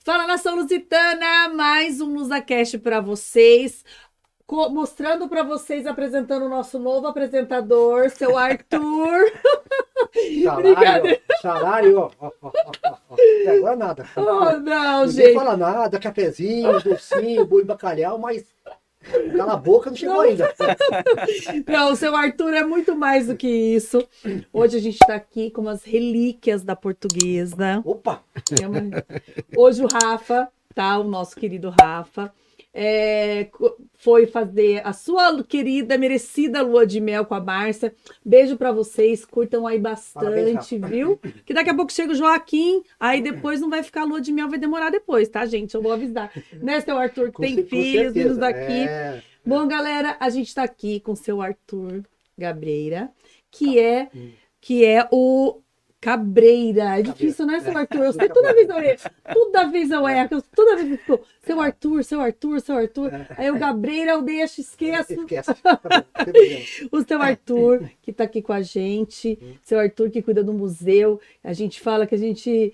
Fala, nação lusitana, mais um LusaCast para vocês, mostrando para vocês, apresentando o nosso novo apresentador, seu Arthur. Salário, Brincadeira. salário, até agora nada. Oh, não, Ninguém gente. fala nada, cafezinho, docinho, boi e bacalhau, mas cala a boca, não chegou Não. ainda. Não, o seu Arthur é muito mais do que isso. Hoje a gente está aqui com umas relíquias da portuguesa. Opa! Hoje o Rafa, tá? O nosso querido Rafa, foi fazer a sua querida, merecida lua de mel com a Márcia. Beijo pra vocês, curtam aí bastante, Parabéns, viu? Que daqui a pouco chega o Joaquim, aí depois não vai ficar lua de mel, vai demorar depois, tá, gente? Eu vou avisar. Né, seu Arthur, que tem filhos, vindo daqui. Bom, galera, a gente tá aqui com o seu Arthur Gabreira, que é o Cabreira. É difícil, né, seu Arthur? Eu sei, toda vez eu erro. Toda vez eu fico, seu Arthur, seu Arthur, seu Arthur. Aí o Gabreira eu deixo, esqueço. Esquece. Tá bom, não tem problema. O seu Arthur, que tá aqui com a gente. Seu Arthur, que cuida do museu. A gente fala que a gente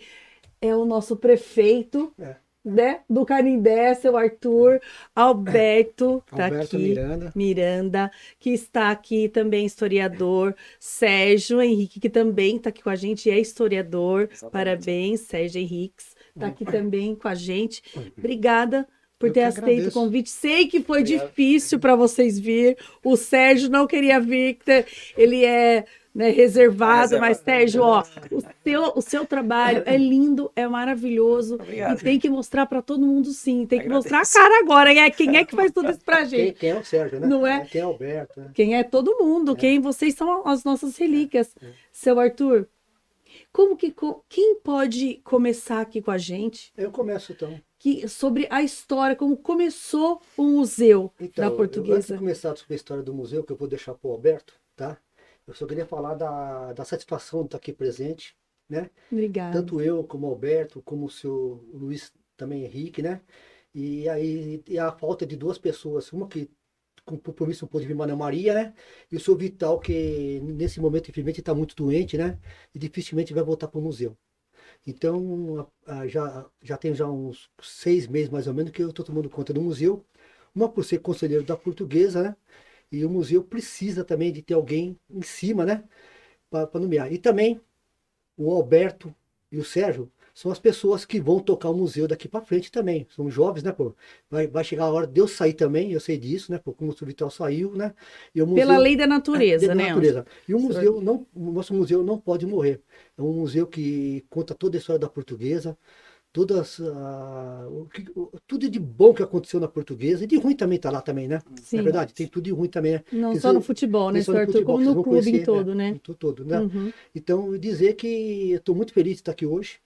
é o nosso prefeito, né, do Canindé, seu Arthur. Alberto tá Alberto aqui. Miranda, que está aqui também, historiador. Sérgio Henrique, que também está aqui com a gente, é historiador. Exatamente. Parabéns, Sérgio Henriques, está aqui também com a gente. Obrigada por Eu ter que aceito o agradeço. convite. Sei que foi Obrigado. difícil para vocês vir. O Sérgio não queria vir, ele é, né, reservado, mas Sérgio, ó, o seu trabalho é lindo, é maravilhoso. Obrigado. E tem que mostrar para todo mundo, sim. Tem que Agradeço. mostrar a cara agora. Quem é que faz tudo isso pra gente? Quem é o Sérgio, né? Não é? Quem é o Alberto, né? Quem é todo mundo, quem vocês são as nossas relíquias. Seu Arthur, quem pode começar aqui com a gente Eu começo então. sobre a história, como começou o museu da Então, antes de Portuguesa? começar sobre a história do museu, que eu vou deixar para o Alberto, tá? Eu só queria falar da satisfação de estar aqui presente, né? Obrigada. Tanto eu, como o Alberto, como o seu Luiz também Henrique, né? E aí e a falta de duas pessoas, uma que com compromisso não pôde vir, Maria Maria, né? E o seu Vital, que nesse momento, infelizmente, está muito doente, né? E dificilmente vai voltar para o museu. Então, já tem já uns 6 meses, mais ou menos, que eu estou tomando conta do museu. Uma por ser conselheiro da Portuguesa, né? E o museu precisa também de ter alguém em cima, né? Para nomear. E também o Alberto e o Sérgio são as pessoas que vão tocar o museu daqui para frente também. São jovens, né, pô? Vai chegar a hora de eu sair também, eu sei disso, né? Pô, como o Vital saiu, né? E o museu, Pela lei da natureza, lei da né? natureza. E o museu não, o nosso museu não pode morrer. É um museu que conta toda a história da Portuguesa, tudo de bom que aconteceu na Portuguesa e de ruim também tá lá também, né? Sim. É verdade, tem tudo de ruim também, né? Não Quer só dizer, no futebol, né, nem só seu no Arthur, futebol, como vocês no vão clube em conhecer, todo, né? em todo, né? Uhum. Então, dizer que eu estou muito feliz de estar aqui hoje.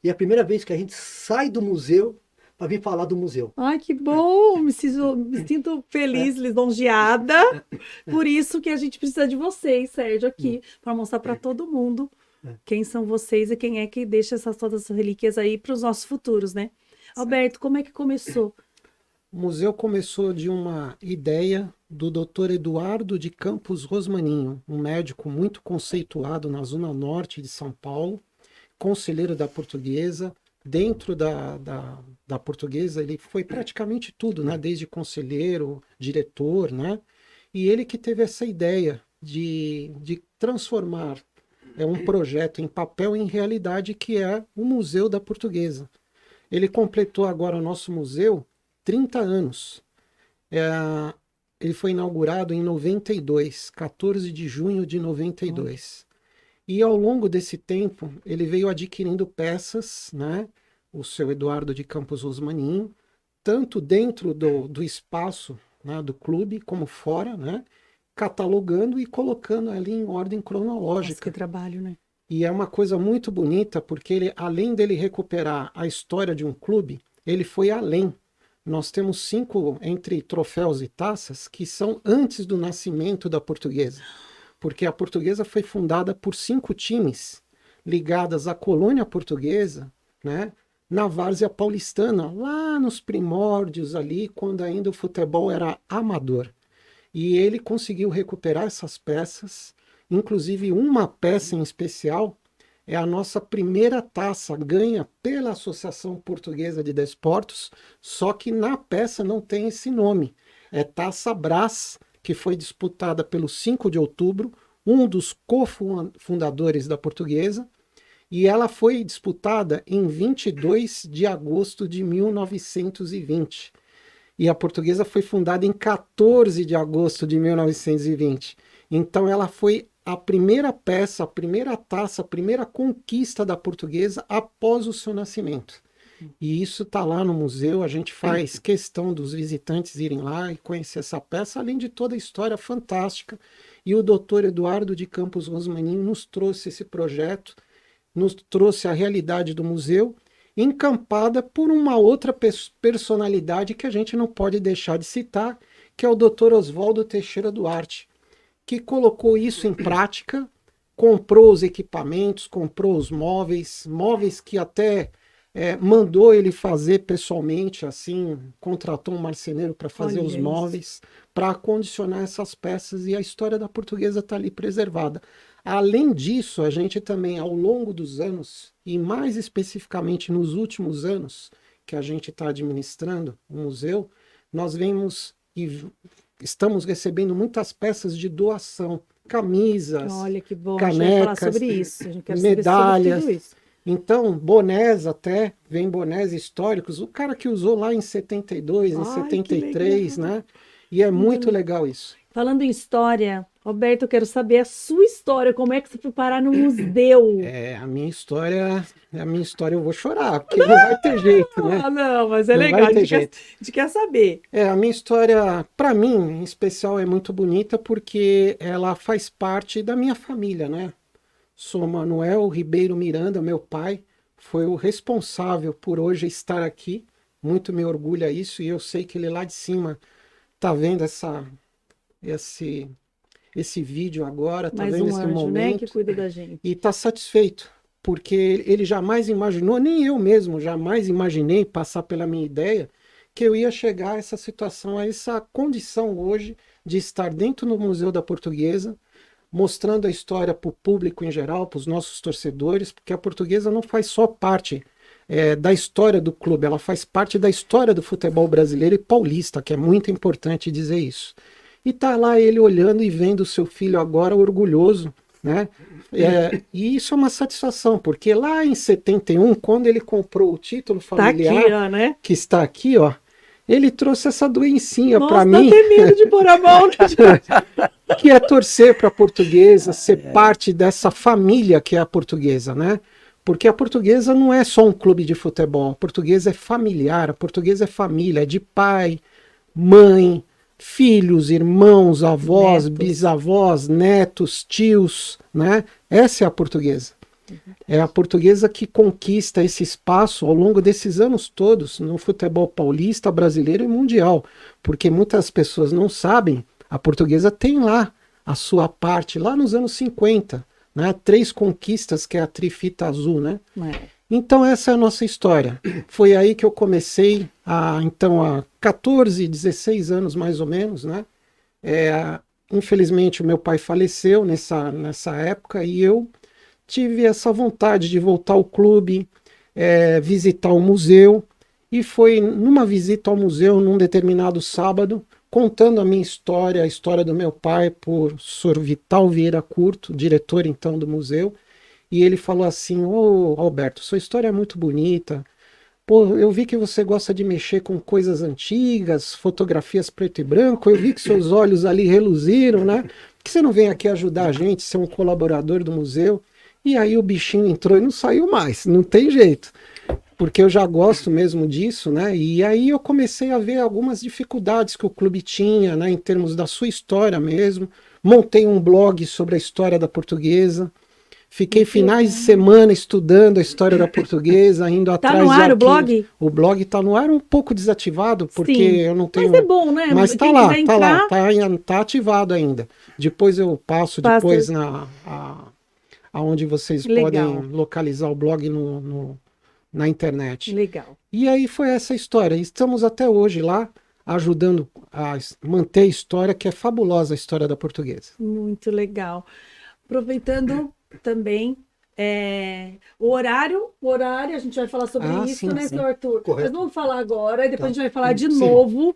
E é a primeira vez que a gente sai do museu para vir falar do museu. Ai, que bom! Me sinto feliz, lisonjeada. Por isso que a gente precisa de vocês, Sérgio, aqui, para mostrar para todo mundo quem são vocês e quem é que deixa todas essas relíquias aí para os nossos futuros, né? Alberto, como é que começou? O museu começou de uma ideia do Dr. Eduardo de Campos Rosmaninho, um médico muito conceituado na zona norte de São Paulo, conselheiro da Portuguesa. Dentro da Portuguesa, ele foi praticamente tudo, né? Desde conselheiro, diretor, né? E ele que teve essa ideia de transformar um projeto em papel em realidade, que é o Museu da Portuguesa. Ele completou agora o nosso museu 30 anos. Ele foi inaugurado em 92, 14 de junho de 92. E ao longo desse tempo, ele veio adquirindo peças, né? O seu Eduardo de Campos Rosmaninho, tanto dentro do espaço, né, do clube, como fora, né? Catalogando e colocando ali em ordem Nossa, cronológica. que trabalho, né? E é uma coisa muito bonita, porque ele, além dele recuperar a história de um clube, ele foi além. Nós temos 5 entre troféus e taças que são antes do nascimento da Portuguesa. Porque a Portuguesa foi fundada por 5 times ligadas à colônia portuguesa, né, na várzea paulistana, lá nos primórdios ali, quando ainda o futebol era amador. E ele conseguiu recuperar essas peças, inclusive uma peça em especial é a nossa primeira taça ganha pela Associação Portuguesa de Desportos, só que na peça não tem esse nome. É Taça Brás, que foi disputada pelo 5 de outubro, um dos cofundadores da Portuguesa, e ela foi disputada em 22 de agosto de 1920. E a Portuguesa foi fundada em 14 de agosto de 1920. Então ela foi a primeira peça, a primeira taça, a primeira conquista da Portuguesa após o seu nascimento. E isso está lá no museu, a gente faz questão dos visitantes irem lá e conhecer essa peça, além de toda a história fantástica. E o doutor Eduardo de Campos Rosmaninho nos trouxe esse projeto, nos trouxe a realidade do museu, encampada por uma outra personalidade que a gente não pode deixar de citar, que é o Dr. Oswaldo Teixeira Duarte, que colocou isso em prática, comprou os equipamentos, comprou os móveis que até mandou ele fazer pessoalmente, assim, contratou um marceneiro para fazer os móveis, para acondicionar essas peças, e a história da Portuguesa está ali preservada. Além disso, a gente também, ao longo dos anos, e mais especificamente nos últimos anos que a gente está administrando o museu, nós vemos e estamos recebendo muitas peças de doação, camisas, olha que bom, canecas, a gente vai falar sobre isso. A gente quer medalhas. Saber sobre tudo isso. Então, bonés até, vem bonés históricos, o cara que usou lá em 72, em 73, né? E é muito legal isso. Falando em história, Roberto, eu quero saber a sua história, como é que você foi parar no museu? A minha história eu vou chorar, porque não vai ter jeito, né? Ah, não, mas é não legal, a gente quer saber. A minha história, para mim, em especial, é muito bonita, porque ela faz parte da minha família, né? Sou Manuel Ribeiro Miranda, meu pai, foi o responsável por hoje estar aqui, muito me orgulha isso, e eu sei que ele lá de cima tá vendo esse vídeo agora, tá mais vendo esse anjo, momento, né, que cuida da gente. E tá satisfeito, porque ele jamais imaginou, nem eu mesmo jamais imaginei passar pela minha ideia, que eu ia chegar a essa situação, a essa condição hoje de estar dentro do Museu da Portuguesa, mostrando a história para o público em geral, para os nossos torcedores, porque a Portuguesa não faz só parte da história do clube, ela faz parte da história do futebol brasileiro e paulista, que é muito importante dizer isso. E tá lá ele olhando e vendo o seu filho agora orgulhoso, né? E isso é uma satisfação, porque lá em 71, quando ele comprou o título familiar, tá aqui, ó, né? Que está aqui, ó, ele trouxe essa doencinha para mim. Nossa, dá até medo de pôr a mão. Que é torcer para a Portuguesa, ser parte dessa família que é a Portuguesa, né? Porque a Portuguesa não é só um clube de futebol, a Portuguesa é familiar, a Portuguesa é família, é de pai, mãe, filhos, irmãos, avós, bisavós, netos, tios, né? Essa é a Portuguesa. É a Portuguesa que conquista esse espaço ao longo desses anos todos no futebol paulista, brasileiro e mundial, porque muitas pessoas não sabem, a Portuguesa tem lá a sua parte, lá nos anos 50, né? 3 conquistas, que é a trifita azul, né? Então essa é a nossa história. Foi aí que eu comecei, há 14, 16 anos mais ou menos, né? Infelizmente o meu pai faleceu nessa época e eu tive essa vontade de voltar ao clube, visitar o museu, e foi numa visita ao museu, num determinado sábado, contando a minha história, a história do meu pai, por Sr. Vital Vieira Curto, diretor então do museu, e ele falou assim: ô Alberto, sua história é muito bonita, pô, eu vi que você gosta de mexer com coisas antigas, fotografias preto e branco, eu vi que seus olhos ali reluziram, né? Por que você não vem aqui ajudar a gente, ser um colaborador do museu? E aí o bichinho entrou e não saiu mais, não tem jeito, porque eu já gosto mesmo disso, né? E aí eu comecei a ver algumas dificuldades que o clube tinha, né, em termos da sua história mesmo. Montei um blog sobre a história da Portuguesa, fiquei finais de semana estudando a história da Portuguesa, indo atrás de arquivos. Tá no ar o blog? O blog tá no ar, um pouco desativado, porque Sim, eu não tenho... Mas é bom, né? Mas tá lá, tá ativado ainda. Depois eu passo depois aonde vocês podem localizar o blog na internet. Legal. E aí foi essa história. Estamos até hoje lá, ajudando a manter a história, que é fabulosa, a história da Portuguesa. Muito legal. Aproveitando também, O horário, a gente vai falar sobre isso, sim, né, sim. senhor Arthur? Correto. Nós vamos falar agora, e depois Tá. a gente vai falar de Sim. novo.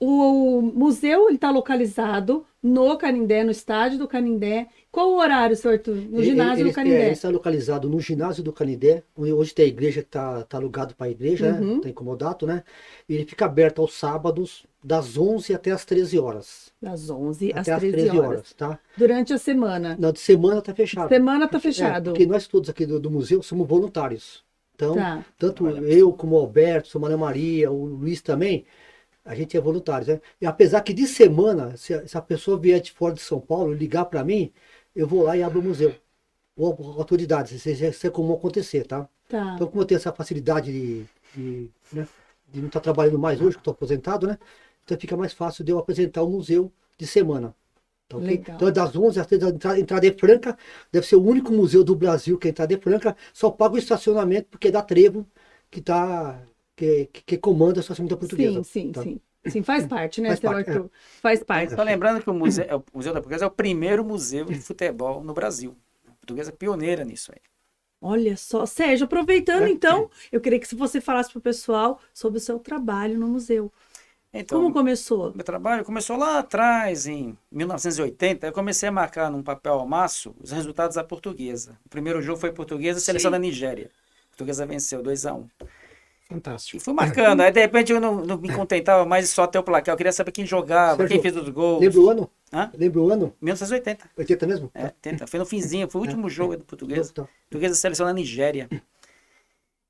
O museu está localizado no Canindé, no estádio do Canindé. Qual o horário, senhor Arthur? No ginásio do Canindé. Ele está localizado no ginásio do Canindé, onde hoje tem a igreja que está alugado para a igreja, né? Está incomodato, né? E ele fica aberto aos sábados, das 11 até as 13 horas. Das 11 às Até 13 horas. tá? Durante a semana. Na de semana está fechado. Semana está fechado. Porque nós todos aqui do museu somos voluntários. Então, Tá. tanto eu como o Alberto, a Maria Maria, o Luiz também, a gente é voluntário, né? E apesar que de semana, se a pessoa vier de fora de São Paulo ligar para mim, eu vou lá e abro o museu. Ou autoridades, isso é comum acontecer, tá? Tá. Então, como eu tenho essa facilidade né, de não estar trabalhando mais hoje, que estou aposentado, né? Então fica mais fácil de eu apresentar o museu de semana. Tá, ok? Legal. Então, das 11 às 13, a entrada é franca, deve ser o único museu do Brasil que a entrada é franca, só paga o estacionamento, porque é da Trevo, que comanda a estacionamento portuguesa. Sim, tá? sim. Sim, faz parte, né, Faz seu parte, Arthur? Faz parte. Só lembrando que o Museu da Portuguesa é o primeiro museu de futebol no Brasil. A Portuguesa é pioneira nisso aí. Olha só. Sérgio, aproveitando então, eu queria que você falasse para o pessoal sobre o seu trabalho no museu. Então, Como começou? meu trabalho começou lá atrás, em 1980. Eu comecei a marcar num papel ao maço os resultados da Portuguesa. O primeiro jogo foi Portuguesa e seleção da Nigéria. A Portuguesa venceu 2-1. Fantástico. E fui marcando. Aí, de repente, eu não me contentava mais só ter o placar. Eu queria saber quem jogava, Sérgio, quem fez os gols. Lembra o ano? Hã? Lembra o ano? 1980. 80 mesmo? É, 80. Foi no finzinho, foi o último jogo do Portuguesa. Tá. Portuguesa seleção da Nigéria.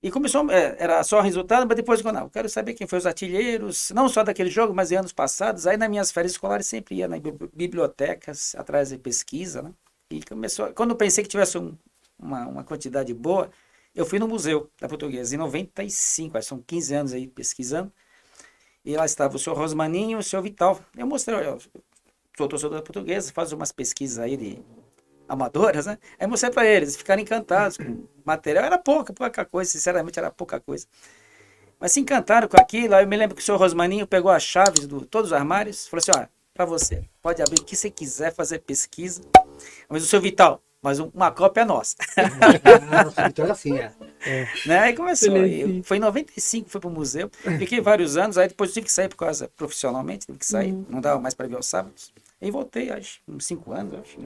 E começou, era só resultado, mas depois, eu quero saber quem foi os artilheiros, não só daquele jogo, mas em anos passados. Aí, nas minhas férias escolares, sempre ia nas bibliotecas, atrás de pesquisa, né? E começou, quando eu pensei que tivesse uma quantidade boa, eu fui no Museu da Portuguesa, em 95, acho que são 15 anos aí pesquisando. E lá estava o senhor Rosmaninho e o senhor Vital. Eu mostrei, olha, eu sou torcedor da Portuguesa, faço umas pesquisas aí de amadoras, né? Aí mostrei para eles, ficaram encantados com o material. Era pouca coisa, sinceramente era pouca coisa. Mas se encantaram com aquilo. Aí eu me lembro que o senhor Rosmaninho pegou as chaves de todos os armários, falou assim, olha, para você, pode abrir o que você quiser, fazer pesquisa. Mas o senhor Vital, mas uma cópia é nossa. Nossa, então era assim, Né? Aí começou, Excelente. foi em 95, fui pro museu, fiquei vários anos, aí depois tive que sair por causa, profissionalmente, tive que sair, não dava mais para ver os sábados. E voltei, acho, uns 5 anos, acho,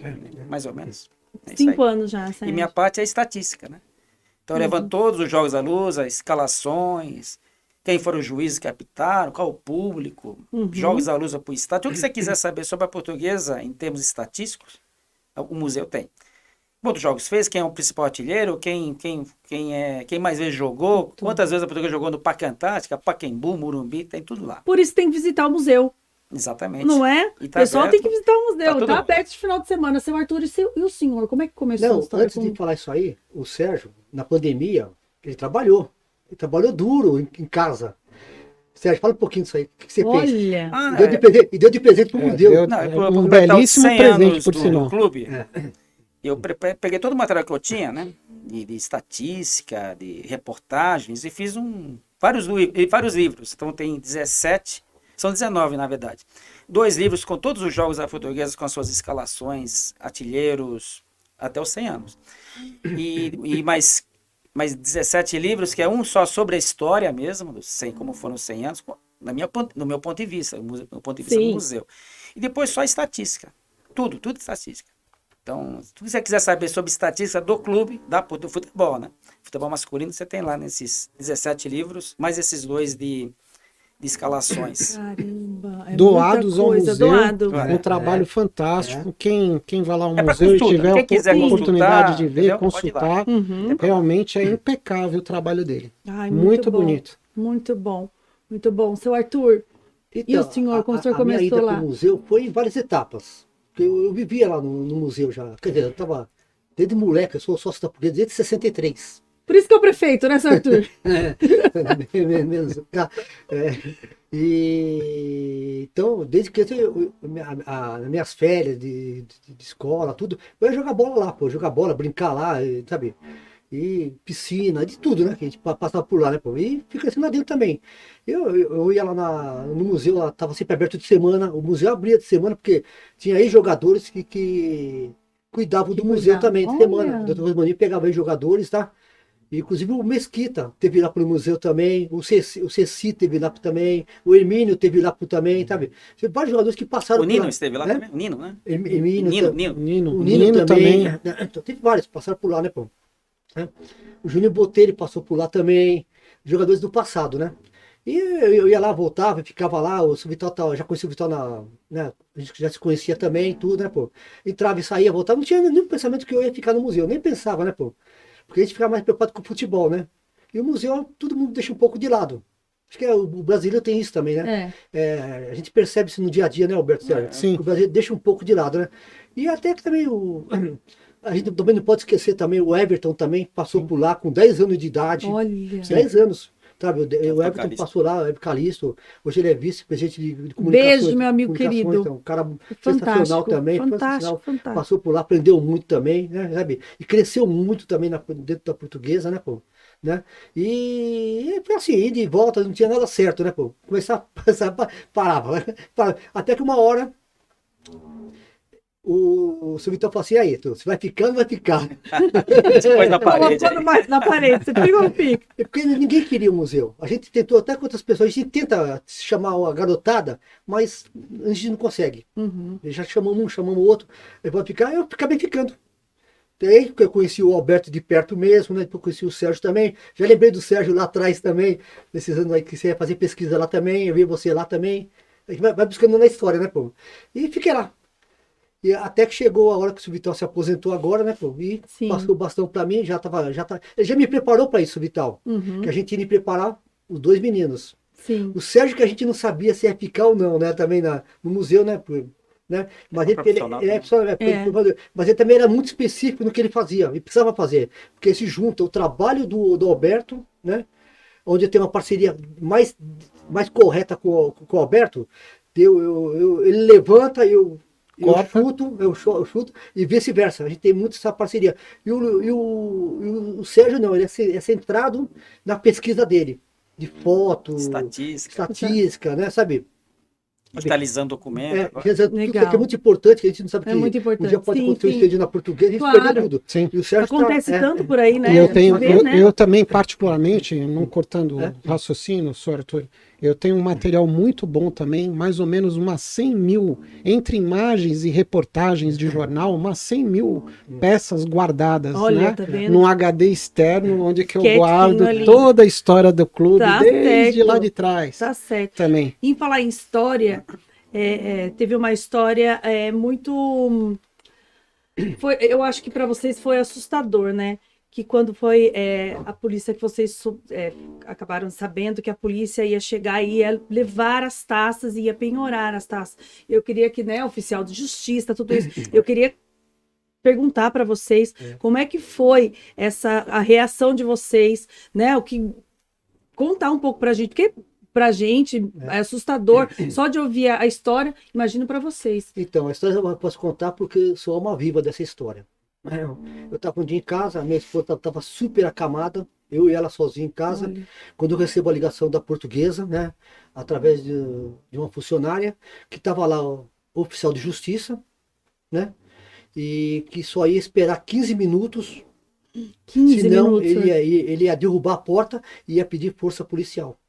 mais ou menos. É isso 5 aí. anos já, E Sérgio. minha parte é estatística, né? Então eu levanto todos os jogos à luz, as escalações, quem foram os juízes que apitaram, qual o público, jogos à luz para o estádio. O que você quiser saber sobre a Portuguesa em termos estatísticos, o museu tem. Quantos jogos fez, quem é o principal artilheiro, quem mais vezes jogou, quantas vezes a Portuguesa jogou no Parque Antártica, Pacaembu, Morumbi, tem tudo lá. Por isso tem que visitar o museu, Exatamente. não é? E O tá pessoal aberto. tem que visitar o museu. Tá tudo- Tá aberto de final de semana. Seu Arthur e o senhor, como é que começou a Não, história? antes de falar isso aí, o Sérgio, na pandemia, ele trabalhou. Ele trabalhou duro em casa. Sérgio, fala um pouquinho disso aí. O que você fez? Olha, Ah, E deu de presente pro museu. deu- Não, um por belíssimo presente, por do sinal. clube. Eu peguei todo o material que eu tinha, né? De estatística, de reportagens, e fiz vários livros. Então tem 17, são 19 na verdade. 2 livros com todos os jogos da Portuguesa, com as suas escalações, artilheiros, até os 100 anos. E mais 17 livros, que é um só sobre a história mesmo, como foram os 100 anos, no meu ponto de vista, no ponto de vista Sim. do museu. E depois só estatística. Tudo estatística. Então, se você quiser saber sobre estatística do clube, do futebol, né? Futebol masculino, você tem lá nesses 17 livros, mais esses 2 de escalações. caramba. É Doados muita ao coisa, museu, doado. um trabalho fantástico. Quem vai lá ao É pra museu e consulta, tiver quem quiser a oportunidade consultar, de ver, entendeu? Pode ir lá. consultar, Uhum. realmente é impecável o trabalho dele. Ai, Muito bom. bonito. Muito bom. Muito bom. Seu Arthur, e o senhor, como o senhor a minha começou ida lá? pro museu foi em várias etapas. Porque eu vivia lá no museu já. Quer dizer, eu estava desde moleque, eu sou sócio da Portuguesa desde 63. Por isso que é o prefeito, né, seu Arthur? Menos. Então, desde que nas minhas férias de escola, tudo, eu ia jogar bola lá, pô, jogar bola, brincar lá, sabe? E piscina, de tudo, né? Que a gente passava por lá, né, pô? E fica assim lá dentro também. Eu ia lá no museu, lá tava sempre aberto de semana, o museu abria de semana, porque tinha ex-jogadores que cuidava do Que museu cuidava. também, de Olha. semana. O Dr. Rosmaninho pegava os jogadores, tá? Inclusive o Mesquita teve lá pro museu também, o Ceci teve lá também, o Hermínio teve lá também, sabe? Tem vários jogadores que passaram O por Nino lá, esteve lá né? também? O Nino, né? Hermínio, Nino, tam- Nino. Nino, o Nino Nino também. também. Então, teve vários, passaram por lá, né, pô? Né? O Júnior Botelho passou por lá também, jogadores do passado, né? E eu ia lá, voltava, ficava lá, o Vital, já conhecia o Vital né? A gente já se conhecia também, tudo, né, pô? Entrava e saía, voltava, não tinha nenhum pensamento que eu ia ficar no museu, nem pensava, né, pô? Porque a gente ficava mais preocupado com o futebol, né? E o museu, todo mundo deixa um pouco de lado. Acho que o brasileiro tem isso também, né? A gente percebe isso no dia a dia, né, Alberto Sérgio? Sim. O brasileiro deixa um pouco de lado, né? E até que também a gente também não pode esquecer também, o Everton também passou por lá com 10 anos de idade. Olha. 10 anos. Sabe, o Everton Calixto. passou lá, o Everton Calixto, hoje ele é vice-presidente de comunicações. Beijo, meu amigo comunicações, querido. então, um cara Fantástico, sensacional também, fantástico, sensacional. fantástico. Passou por lá, aprendeu muito também, né, sabe? E cresceu muito também dentro da portuguesa, né, pô? Né? E foi assim, ida e volta, não tinha nada certo, né, pô? Começar, parava, né? Até que uma hora o seu Vitor falou assim, aí, você vai ficando, vai ficar. Depois na parede. Colocou na parede, você fica ou fica? É porque ninguém queria o museu. A gente tentou até com outras pessoas, a gente tenta chamar a garotada, mas a gente não consegue. Uhum. Já chamamos um, chamamos o outro, ele pode ficar, eu acabei ficando. Daí eu conheci o Alberto de perto mesmo, né? Depois conheci o Sérgio também. Já lembrei do Sérgio lá atrás também, nesses anos aí que você ia fazer pesquisa lá também, eu vi você lá também. A gente vai buscando na história, né, pô? E fiquei lá. E até que chegou a hora que o Vital se aposentou agora, né, pô? E Sim. passou o bastão para mim, ele já me preparou para isso, Vital. Uhum. Que a gente ia me preparar os dois meninos. Sim. O Sérgio que a gente não sabia se ia ficar ou não, né? Também no museu, né? Né? Mas mas ele também era muito específico no que ele fazia, e precisava fazer, porque se junta o trabalho do Alberto, né? Onde eu tenho uma parceria mais correta com o Alberto, ele levanta, eu chuto e vice-versa. A gente tem muito essa parceria. E o Sérgio não, ele é centrado na pesquisa dele, de foto, estatística, né? Sabe? Digitalizando documento. Tudo que é muito importante, que a gente não sabe que muito importante. um dia pode acontecer um incêndio na portuguesa, a gente Claro. perdeu tudo. Sim. E o Sérgio Acontece tanto por aí, né? E eu, A gente vê, né? eu também, particularmente, não cortando o raciocínio, senhor Arthur, eu tenho um material muito bom também, mais ou menos umas 100 mil, entre imagens e reportagens de jornal, umas 100 mil peças guardadas, Olha, né? tá vendo? Num HD externo, onde que eu Quietinho guardo ali. toda a história do clube, Tá desde certo. lá de trás. Tá certo. Também. Em falar em história, teve uma história muito. Eu acho que para vocês foi assustador, né? Que quando foi a polícia, que vocês acabaram sabendo que a polícia ia chegar e ia levar as taças e ia penhorar as taças. Eu queria que, né, oficial de justiça, tudo isso, eu queria perguntar para vocês como é que foi a reação de vocês, né? Contar um pouco para a gente, porque pra gente é assustador só de ouvir a história, imagino para vocês. Então, a história eu posso contar porque sou alma viva dessa história. Eu estava um dia em casa, a minha esposa estava super acamada, eu e ela sozinha em casa. Olha. Quando eu recebo a ligação da portuguesa, né, através de uma funcionária, que estava lá o oficial de justiça, né, e que só ia esperar 15 minutos, 15 senão minutos. ele ia derrubar a porta e ia pedir força policial.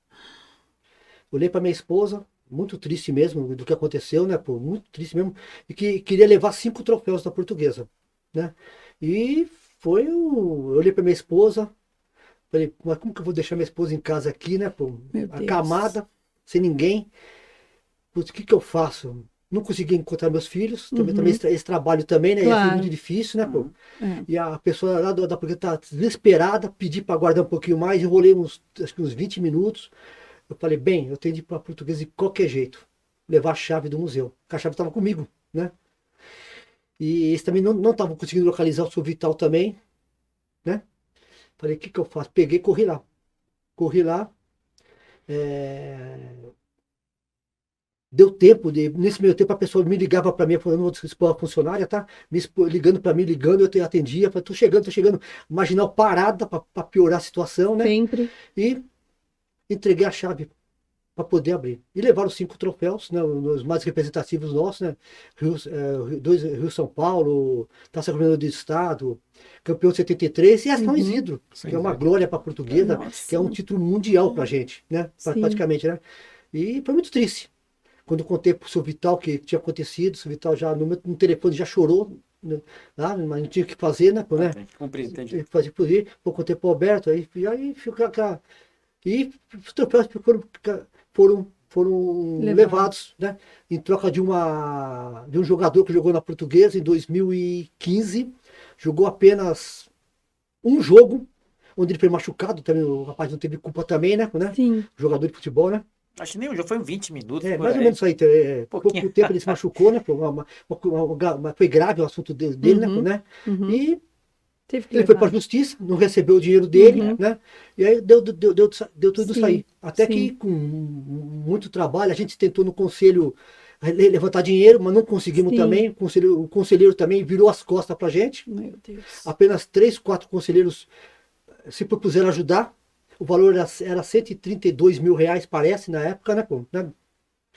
Olhei para minha esposa, muito triste mesmo do que aconteceu, né, pô, muito triste mesmo, e que queria levar 5 troféus da portuguesa, né? E eu olhei para minha esposa, falei, mas como que eu vou deixar minha esposa em casa aqui, né, pô, Meu Deus. acamada, sem ninguém? Putz, o que eu faço? Não consegui encontrar meus filhos, também esse trabalho também, né, Claro. ia ser muito difícil, né, pô? É. E a pessoa lá da polícia tá desesperada, pedi para aguardar um pouquinho mais, enrolei acho que uns 20 minutos. Eu falei, bem, eu tenho de ir para Portuguesa de qualquer jeito, levar a chave do museu, porque a chave estava comigo, né? E eles também não estavam conseguindo localizar o seu Vital também, né? Falei, o que eu faço? Peguei e corri lá. Deu tempo, nesse meio tempo a pessoa me ligava para mim, falando, não vou expor a funcionária, tá? Ligando para mim, eu atendia, falei, tô chegando. Marginal parada para piorar a situação, né? Sempre. E entreguei a chave para poder abrir. E levaram 5 troféus, né, os mais representativos nossos, né? Rio São Paulo, Taça Governador do Estado, campeão de 73, e a São Isidro, que é uma glória para a Portuguesa, que é um título mundial para a gente, né? Praticamente, né? E foi muito triste. Quando eu contei para o seu Vital o que tinha acontecido, o seu Vital já no telefone já chorou, né? Lá, mas não tinha o que fazer, né? Cumprir, entendi. Fazer por ir, eu contei para o Alberto, aí fica. E os troféus foram levados, né? Em troca de um jogador que jogou na Portuguesa em 2015, jogou apenas um jogo, onde ele foi machucado, também o rapaz não teve culpa também, né? Sim. Jogador de futebol, né? Acho que nem o jogo foi 20 minutos. Mais ou menos isso aí. Pouco tempo ele se machucou, né? Foi grave o assunto dele, né? E ele foi para a justiça, não recebeu o dinheiro dele, né? E aí deu tudo isso aí. Até que com muito trabalho, a gente tentou no conselho levantar dinheiro, mas não conseguimos também. O conselheiro também virou as costas para a gente. Meu Deus. Apenas 3, 4 conselheiros se propuseram ajudar. O valor era 132 mil reais, parece, na época, né?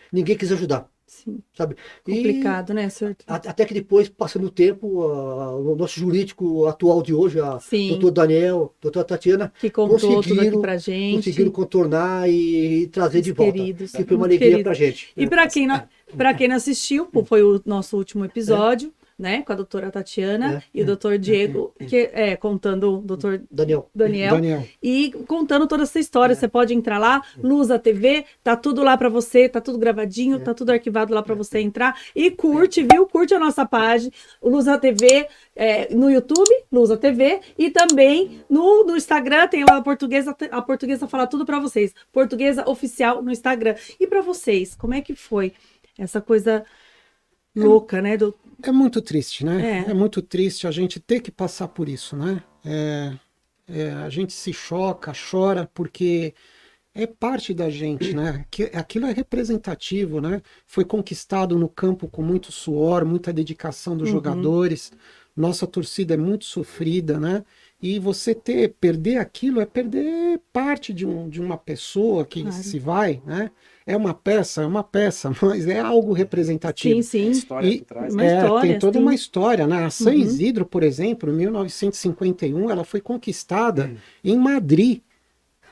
Ninguém quis ajudar. Sim. Sabe? Complicado, né, senhor? Até que depois, passando o tempo, o nosso jurídico atual de hoje, doutor Daniel, doutora Tatiana, que contou tudo aqui pra gente. Conseguiram contornar e trazer de volta. Queridos, que foi uma alegria pra gente. E para quem não assistiu, foi o nosso último episódio. Né, com a doutora Tatiana e o doutor Diego, contando o doutor Daniel, e contando toda essa história. Você pode entrar lá, Lusa TV, tá tudo lá para você, tá tudo gravadinho, tá tudo arquivado lá para você entrar e curte, viu? Curte a nossa página, o Lusa TV, no YouTube, Lusa TV, e também no Instagram tem lá a Portuguesa fala tudo para vocês, Portuguesa Oficial no Instagram. E para vocês, como é que foi essa coisa louca, né? É muito triste, né? É muito triste a gente ter que passar por isso, né? A gente se choca, chora, porque é parte da gente, né? Aquilo é representativo, né? Foi conquistado no campo com muito suor, muita dedicação dos jogadores. Nossa torcida é muito sofrida, né? E você perder aquilo é perder parte de uma pessoa que se vai, né? É uma peça, mas é algo representativo. Sim. História por trás. Tem toda uma história, né? A São Isidro, por exemplo, em 1951, ela foi conquistada em Madrid,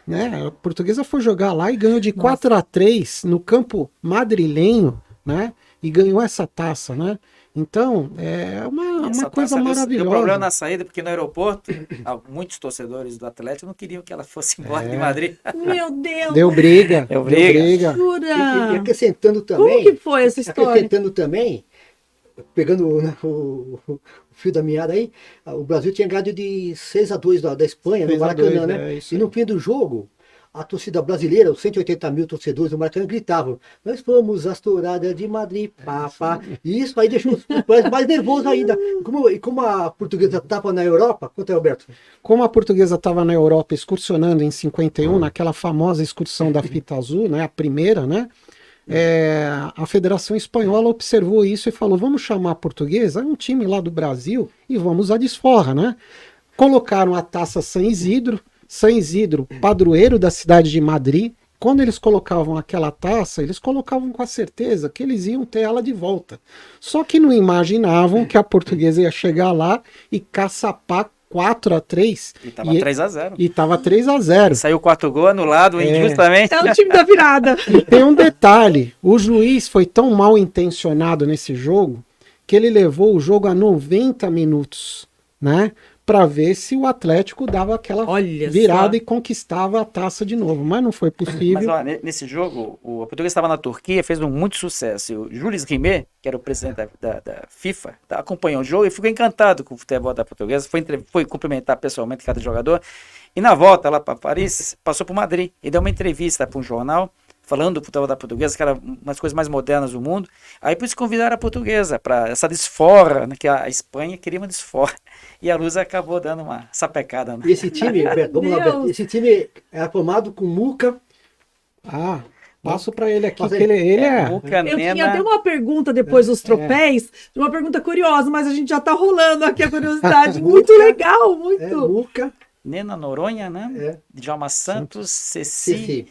né? A Portuguesa foi jogar lá e ganhou de 4-3 no campo madrilenho, né? E ganhou essa taça, né? Então, é uma coisa maravilhosa. Deu problema na saída, porque no aeroporto, muitos torcedores do Atlético não queriam que ela fosse embora de Madrid. Meu Deus! Deu briga. Jura? E acrescentando também... Como que foi essa história? Acrescentando também, pegando o fio da meada aí, o Brasil tinha ganhado de 6-2 da Espanha, no Maracanã, né? E no fim do jogo, a torcida brasileira, os 180 mil torcedores do Maracanã gritavam: nós fomos as touradas de Madrid, papá. E isso aí deixou os mais nervosos ainda. E como a Portuguesa estava na Europa, conta aí, Alberto. Como a Portuguesa estava na Europa excursionando em 51, naquela famosa excursão da fita azul, né, a primeira, né? A Federação Espanhola observou isso e falou: vamos chamar a Portuguesa, um time lá do Brasil, e vamos à desforra, né? Colocaram a taça São Isidro, padroeiro da cidade de Madrid. Quando eles colocavam aquela taça, eles colocavam com a certeza que eles iam ter ela de volta. Só que não imaginavam que a Portuguesa ia chegar lá e caçapar 4-3. E tava 3-0. E tava 3-0. Saiu o 4 gol anulado injustamente. É o time da virada. E tem um detalhe: o juiz foi tão mal intencionado nesse jogo que ele levou o jogo a 90 minutos, né? Para ver se o Atlético dava aquela virada e conquistava a taça de novo. Mas não foi possível. Mas ó, nesse jogo, o Português estava na Turquia, fez muito sucesso. E o Jules Rimet, que era o presidente da FIFA, acompanhou o jogo e ficou encantado com o futebol da Portuguesa. Foi cumprimentar pessoalmente cada jogador. E na volta lá para Paris, passou por Madrid e deu uma entrevista para um jornal, falando do futebol da Portuguesa, que era uma das coisas mais modernas do mundo. Aí por isso convidaram a Portuguesa para essa desforra, né, que a Espanha queria uma desforra. E a Luz acabou dando uma sapecada. Né? E esse time, Beto, vamos lá, Beto, esse time é formado com Muca. Passo para ele aqui, que ele é... Muca, eu tinha até uma pergunta depois dos troféus, uma pergunta curiosa, mas a gente já tá rolando aqui a curiosidade. Muito legal, muito. Muca. Nena Noronha, né? Djalma Santos, Ceci.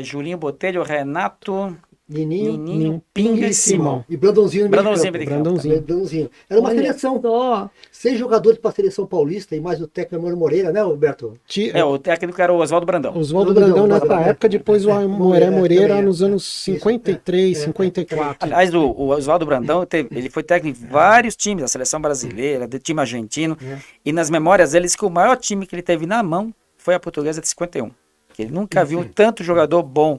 Julinho Botelho, Renato, Nininho, Nininho, Pinga e Simão. e Brandãozinho no meio de Brandãozinho, campo. Brandãozinho. Brandãozinho. Era uma Olha seleção. só. 6 jogadores para a seleção paulista e mais o técnico Amor Moreira, né, Roberto? O técnico era o Oswaldo Brandão. Oswaldo Brandão nessa Brandão. época, depois o Moreira também, nos anos 53, 54. Aliás, o Oswaldo Brandão, ele foi técnico em vários times, da seleção brasileira, do time argentino, e nas memórias dele, diz que o maior time que ele teve na mão foi a Portuguesa de 51. Que ele nunca viu tanto jogador bom.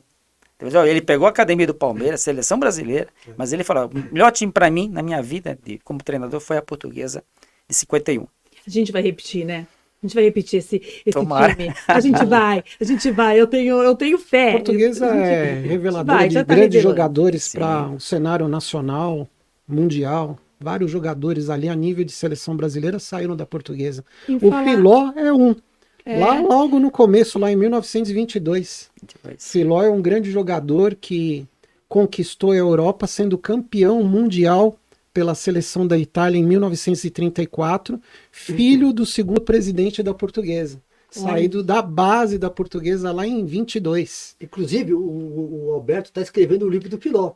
Ele pegou a academia do Palmeiras, seleção brasileira, mas ele falou, o melhor time para mim, na minha vida, como treinador, foi a Portuguesa de 51. A gente vai repetir, né? A gente vai repetir esse Tomara. time. A gente vai. Eu tenho fé. A Portuguesa é reveladora de já tá grandes revelando. jogadores Sim. para o cenário nacional, mundial. Vários jogadores ali a nível de seleção brasileira saíram da Portuguesa. Em O falar- Filó é um. Lá logo no começo, lá em 1922. Filó é um grande jogador que conquistou a Europa sendo campeão mundial pela seleção da Itália em 1934, filho do segundo presidente da Portuguesa, saído da base da Portuguesa lá em 22. Inclusive, o Alberto está escrevendo o livro do Filó.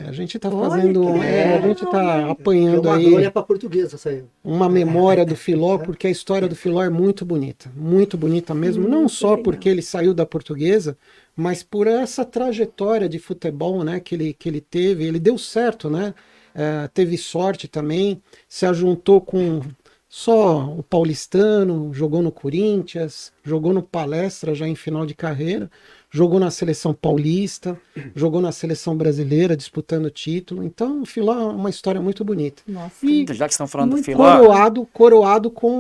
A gente está Olha fazendo, que legal. a gente está É apanhando uma aí glória para a portuguesa, essa aí. uma memória do Filó, porque a história do Filó é muito bonita mesmo, não só legal. porque ele saiu da Portuguesa, mas por essa trajetória de futebol, né, que ele teve. Ele deu certo, né? Teve sorte também, se ajuntou com só o paulistano, jogou no Corinthians, jogou no Palestra já em final de carreira, jogou na seleção paulista, jogou na seleção brasileira disputando título. Então o Filó é uma história muito bonita. Nossa. E Já que estão falando do Muito Filó, coroado com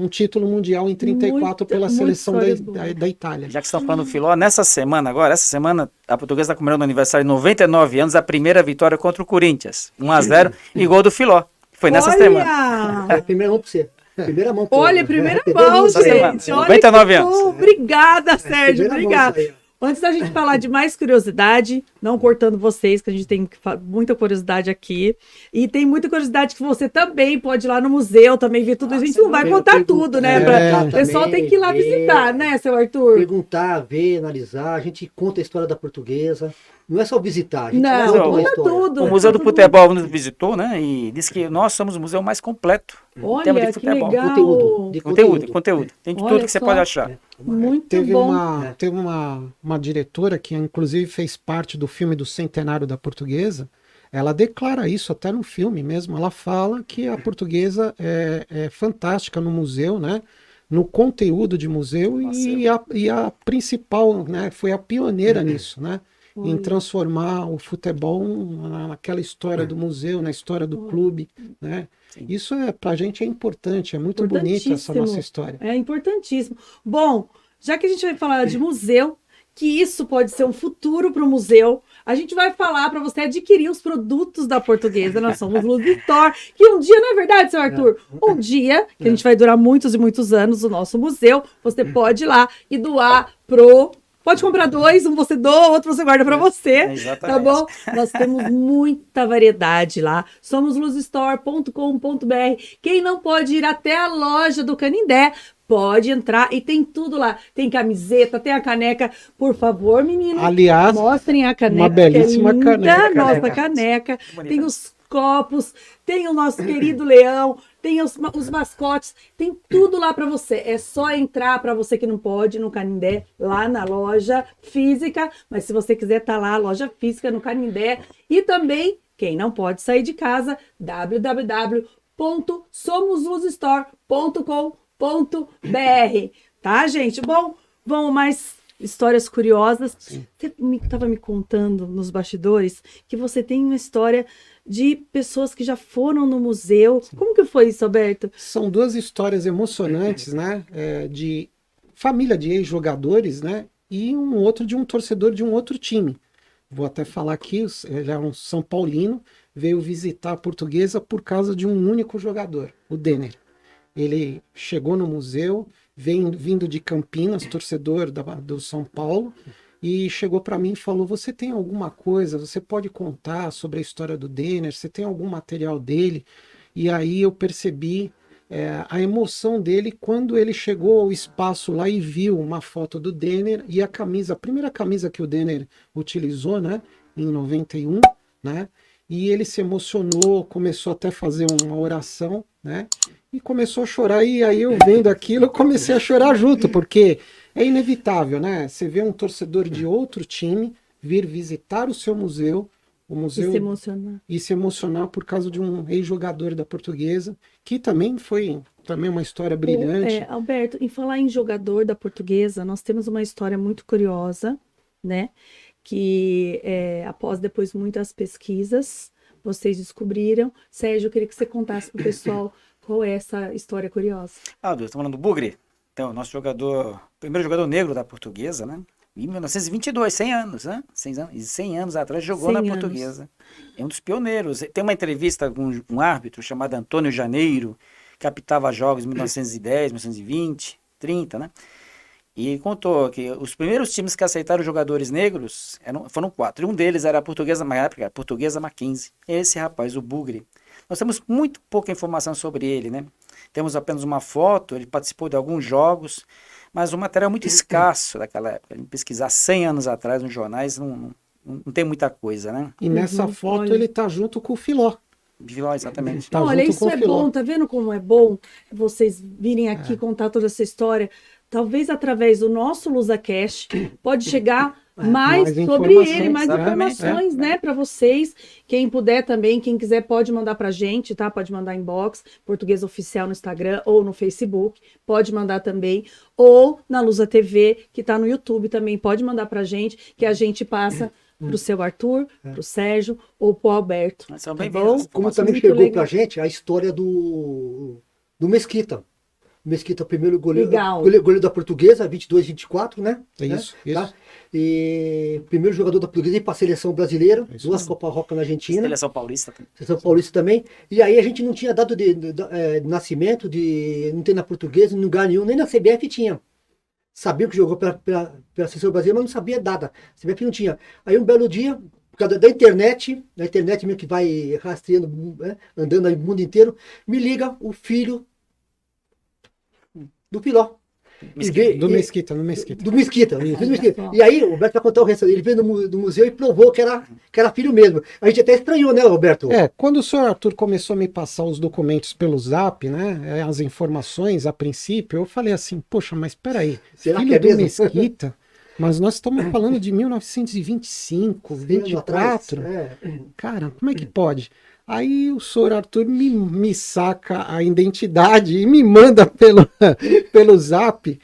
um título mundial em 34 pela muita seleção histórias boas. da Itália. já que estão falando do Filó, essa semana a Portuguesa está comemorando o aniversário de 99 anos, a primeira vitória contra o Corinthians. 1-0 e gol do Filó. Foi nessa semana. É a primeira mão para você. Primeira mão pra Olha, você. primeira É, mão, Essa semana, gente. Olha 99 que anos. bom. Obrigada, Sérgio. Primeira mão Obrigada. isso aí. Antes da gente falar de mais curiosidade, não cortando vocês, que a gente tem muita curiosidade aqui. E tem muita curiosidade que você também pode ir lá no museu, também ver tudo isso. A gente não vai contar tudo, né? O pessoal tem que ir lá visitar, né, seu Arthur? Perguntar, ver, analisar. A gente conta a história da portuguesa. Não é só visitar, a gente Não, conta uma conta história. tudo. O Museu do Futebol nos visitou, né? E disse que nós somos o museu mais completo em termos de Olha, que futebol. legal. Conteúdo. Tem de Olha tudo que você só. pode achar. Muito Teve bom. uma diretora que inclusive fez parte do filme do Centenário da Portuguesa. Ela declara isso até no filme mesmo. Ela fala que a Portuguesa é fantástica no museu, né? No conteúdo de museu e a principal, né? Foi a pioneira nisso, né? Em transformar o futebol naquela história do museu, na história do clube, né? Isso pra gente é importante, é muito bonita essa nossa história. É importantíssimo. Bom, já que a gente vai falar de museu, que isso pode ser um futuro para o museu, a gente vai falar para você adquirir os produtos da Portuguesa. Nós somos Luz Store, que um dia, não é verdade, seu Arthur? Um dia, que a gente vai durar muitos e muitos anos, o nosso museu, você pode ir lá e doar pro... Pode comprar 2, um você doa, outro você guarda para você, Exatamente. tá bom? Nós temos muita variedade lá. Somos luzstore.com.br. Quem não pode ir até a loja do Canindé, pode entrar e tem tudo lá. Tem camiseta, tem a caneca. Por favor, meninos, Aliás, mostrem a caneca. uma belíssima que é linda, caneca. nossa caneca. Bonita. Tem os copos, tem o nosso querido leão, tem os mascotes, tem tudo lá para você. É só entrar, para você que não pode, no Canindé, lá na loja física. Mas se você quiser, tá lá, loja física no Canindé. E também, quem não pode sair de casa, www.somosluzstore.com.br. Tá, gente? Bom, vamos mais histórias curiosas. Você estava me contando nos bastidores que você tem uma história de pessoas que já foram no museu. Como que foi isso, Alberto? São duas histórias emocionantes, né? De família de ex-jogadores, né? E um outro de um torcedor de um outro time. Vou até falar aqui, ele é um São Paulino, veio visitar a Portuguesa por causa de um único jogador, o Denner. Ele chegou no museu, vindo de Campinas, torcedor do São Paulo, e chegou para mim e falou: você tem alguma coisa, você pode contar sobre a história do Denner, você tem algum material dele? E aí eu percebi a emoção dele quando ele chegou ao espaço lá e viu uma foto do Denner e a primeira camisa que o Denner utilizou, né, em 91, né, e ele se emocionou, começou até a fazer uma oração, né, e começou a chorar, e aí eu vendo aquilo, eu comecei a chorar junto, porque é inevitável, né, você vê um torcedor de outro time vir visitar o seu museu, e se emocionar por causa de um ex-jogador da Portuguesa, que também foi uma história brilhante. Alberto, em falar em jogador da Portuguesa, nós temos uma história muito curiosa, né? Que após depois muitas pesquisas, vocês descobriram. Sérgio, eu queria que você contasse para o pessoal qual é essa história curiosa. Deus, estamos falando do Bugre? Então, nosso primeiro jogador negro da Portuguesa, né? Em 1922, 100 anos, né? 100 anos atrás jogou na Portuguesa. É um dos pioneiros. Tem uma entrevista com um árbitro chamado Antônio Janeiro, que apitava jogos em 1910, 1920, 30, né? E contou que os primeiros times que aceitaram jogadores negros foram 4. E um deles era a Portuguesa, na época, a Portuguesa Mackenzie. Esse rapaz, o Bugre. Nós temos muito pouca informação sobre ele, né? Temos apenas uma foto, ele participou de alguns jogos, mas o material é muito escasso daquela época. Pesquisar 100 anos atrás nos jornais não tem muita coisa, né? E nessa foto ele tá junto com o Filó. Filó, exatamente. Olha, isso é bom, tá vendo como é bom vocês virem aqui contar toda essa história? Talvez através do nosso LusaCast pode chegar mais sobre ele, mais informações, né, para vocês. Quem puder também, quem quiser pode mandar pra gente, tá? Pode mandar inbox, Português Oficial no Instagram ou no Facebook, pode mandar também, ou na Lusa TV, que tá no YouTube também, pode mandar pra gente, que a gente passa pro seu Arthur, pro Sérgio ou pro Alberto. São bem bom? Como também chegou pra gente a história do Mesquita. Mesquita, primeiro goleiro da Portuguesa, 22, 24, né? Isso. Tá? E primeiro jogador da Portuguesa para a seleção brasileira, 2 Copa Roca na Argentina. Seleção Paulista. Seleção Paulista também. E aí a gente não tinha dado de nascimento, não tem na Portuguesa, em lugar nenhum, nem na CBF tinha. Sabia que jogou pela seleção brasileira, mas não sabia nada. A CBF não tinha. Aí um belo dia, por causa da internet, mesmo que vai rastreando, né, andando aí o mundo inteiro, me liga o filho do Filó. Do Mesquita. Do Mesquita. E aí, o Roberto vai contar o resto. Ele veio no museu e provou que era filho mesmo. A gente até estranhou, né, Roberto? Quando o senhor Arthur começou a me passar os documentos pelo Zap, né, as informações, a princípio, eu falei assim, poxa, mas peraí, filho do Mesquita, mas nós estamos falando de 1925, 24. Cara, como é que pode? Aí o senhor Arthur me saca a identidade e me manda pelo Zap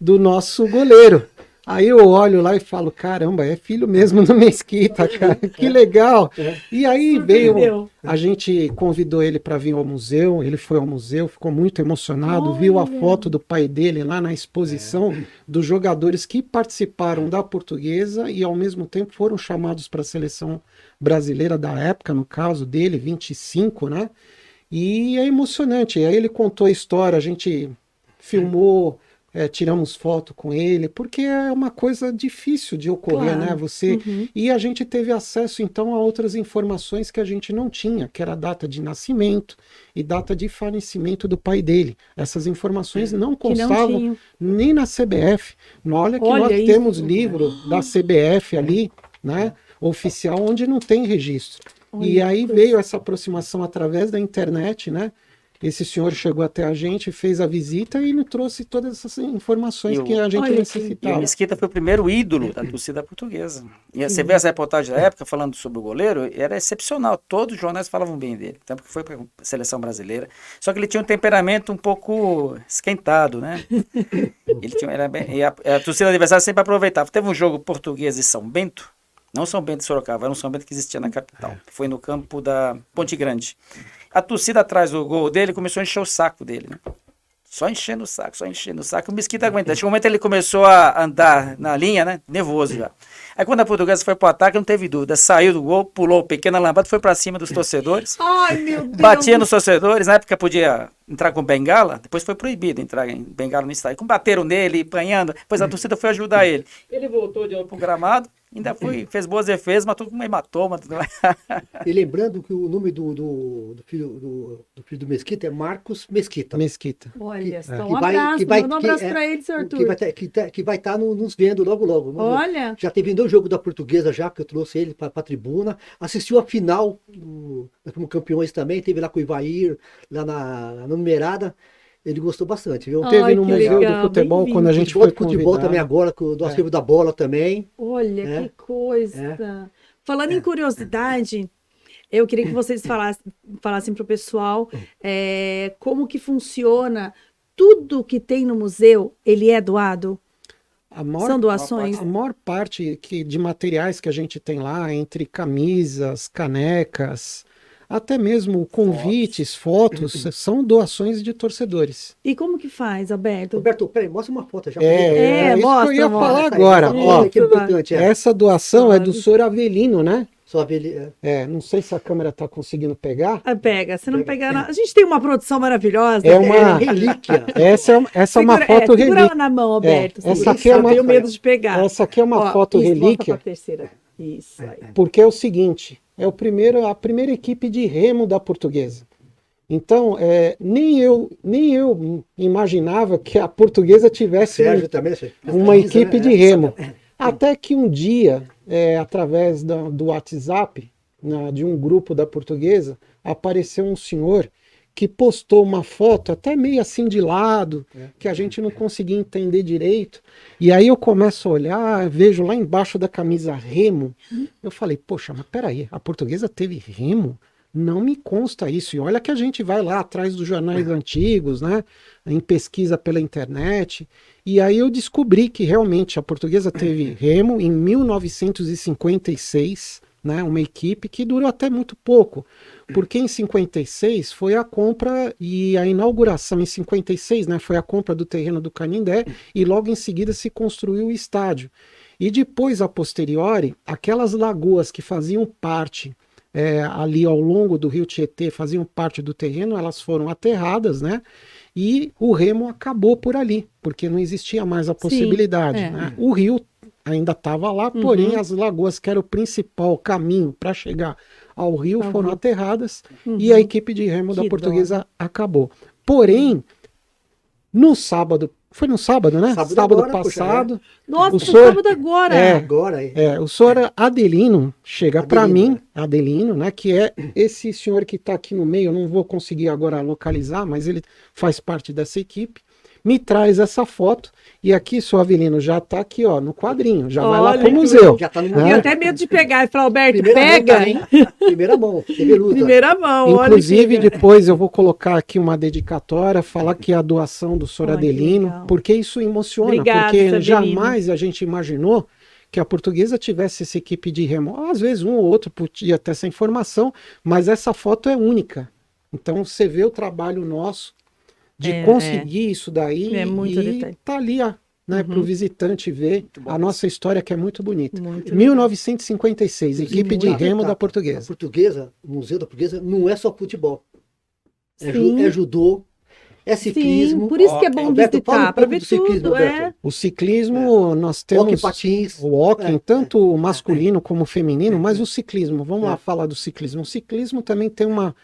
do nosso goleiro. Aí eu olho lá e falo, caramba, é filho mesmo do Mesquita, cara, que legal. E aí a gente convidou ele para vir ao museu, ele foi ao museu, ficou muito emocionado, viu a foto do pai dele lá na exposição dos jogadores que participaram da Portuguesa e ao mesmo tempo foram chamados para a seleção brasileira da época, no caso dele, 25, né? E é emocionante. E aí ele contou a história, a gente filmou, tiramos foto com ele, porque é uma coisa difícil de ocorrer, né? E a gente teve acesso então a outras informações que a gente não tinha, que era a data de nascimento e data de falecimento do pai dele. Essas informações não constavam nem na CBF. Olha que nós temos livro da CBF ali, né? Oficial, onde não tem registro. E aí veio essa aproximação através da internet, né? Esse senhor chegou até a gente, fez a visita e nos trouxe todas essas informações que a gente necessitava. E o Mesquita foi o primeiro ídolo da torcida portuguesa. E você vê essa reportagem da época falando sobre o goleiro, era excepcional. Todos os jornais falavam bem dele. Tanto que foi para a seleção brasileira. Só que ele tinha um temperamento um pouco esquentado, né? A torcida adversária sempre aproveitava. Teve um jogo português de São Bento, não São Bento de Sorocaba, era um São Bento que existia na capital. Foi no campo da Ponte Grande. A torcida atrás do gol dele começou a encher o saco dele, né? Só enchendo o saco. O Mesquita aguentando. Chegou um momento ele começou a andar na linha, né? Nervoso já. Aí quando a Portuguesa foi pro ataque, não teve dúvida. Saiu do gol, pulou pequena lambada, foi pra cima dos torcedores. Ai, meu Deus! Batia nos torcedores. Na época podia entrar com bengala. Depois foi proibido entrar em bengala no estádio. Bateram nele, apanhando. Depois a torcida foi ajudar ele. Ele voltou de novo pro gramado. Ainda fez boas defesas, mas tudo com uma hematoma. Tudo mais. E lembrando que o nome do filho do Mesquita é Marcos Mesquita. Mesquita. Olha, só Que um vai- abraço, que vai- manda um que abraço é- pra ele, seu Arthur. Que vai estar nos vendo logo, logo. Olha, Já teve 2 jogos da Portuguesa já, que eu trouxe ele para a tribuna. Assistiu a final, como campeões também. Teve lá com o Ivair, lá na Numerada. Ele gostou bastante, viu? Ai, Teve no que Museu legal, do Futebol, bem-vindo. quando a gente Futebol, foi futebol convidado. também agora, do acervo da bola também. olha É. que coisa. Falando em curiosidade, eu queria que vocês falassem para o pessoal como que funciona. Tudo que tem no museu, ele é doado? São doações? A maior parte de materiais que a gente tem lá, entre camisas, canecas, até mesmo convites, fotos, são doações de torcedores. E como que faz, Alberto? Roberto, peraí, mostra uma foto já. Isso mostra, que eu ia mostra. falar Essa aí, agora. essa Ó, foto que é importante, essa doação é do Claro. senhor Avelino, né? Só ver ele, Não sei se a câmera está conseguindo pegar. Ah, pega, se não pegar nada. A gente tem uma produção maravilhosa. É uma relíquia. Essa é uma foto segura ela relíquia. na mão, Alberto. essa segura, aqui é eu uma- tenho medo de pegar. Essa aqui é uma Ó, foto isso, mostra relíquia, pra terceira. Isso aí. porque é o seguinte, é a primeira equipe de remo da Portuguesa. Então, nem eu imaginava que a Portuguesa tivesse Sérgio também. uma equipe de remo. Até que um dia, através do WhatsApp, de um grupo da Portuguesa, apareceu um senhor que postou uma foto até meio assim de lado, que a gente não conseguia entender direito. E aí eu começo a olhar, vejo lá embaixo da camisa remo. Eu falei, poxa, mas peraí, a Portuguesa teve remo? Não me consta isso. E olha que a gente vai lá atrás dos jornais antigos, né? Em pesquisa pela internet. E aí eu descobri que realmente a Portuguesa teve remo em 1956, né? Uma equipe que durou até muito pouco. Porque em 56 foi a compra e a inauguração em 56, né? Foi a compra do terreno do Canindé e logo em seguida se construiu o estádio. E depois, a posteriori, aquelas lagoas que faziam parte ali ao longo do rio Tietê, faziam parte do terreno, elas foram aterradas, né? E o remo acabou por ali, porque não existia mais a possibilidade. é. Né? O rio ainda estava lá, porém as lagoas, que era o principal caminho para chegar ao rio, foram aterradas e a equipe de remo da Que Portuguesa acabou. Porém, no sábado, foi no sábado, né? Sábado Sábado agora, passado. Nossa, O foi senhor- sábado agora. Agora aí. O senhor Adelino chega para Adelino, mim, Adelino, né, que é esse senhor que está aqui no meio, eu não vou conseguir agora localizar, mas ele faz parte dessa equipe, me traz essa foto, e aqui, seu Avelino, já está aqui, ó, no quadrinho, já vai lá Olha pro que museu. Já tá no Eu museu. tenho até medo de pegar e falar, Alberto, Primeira pega. mão, tá, hein? Primeira mão, veluda. Primeira mão, Inclusive, olha que... depois eu vou colocar aqui uma dedicatória, falar que é a doação do senhor Olha, que Adelino, legal. porque isso emociona, Obrigada, porque seu jamais a gente imaginou que a Portuguesa tivesse essa equipe de remo. Às vezes um ou outro podia ter essa informação, mas essa foto é única. Então você vê o trabalho nosso de conseguir isso daí É muito e detalhe. tá ali, né, para o visitante ver a nossa história, que é muito bonita. Muito 1956, equipe de remo da A Portuguesa. Portuguesa, o Museu da Portuguesa, não é só futebol. Sim. É judô, é ciclismo. Sim, por isso que é bom Alberto, fala um visitar, para pouco ver do ciclismo, tudo. Alberto. O ciclismo, nós Hockey, temos patins. o hockey, tanto o masculino como o feminino, mas o ciclismo, vamos lá falar do ciclismo. O ciclismo também tem uma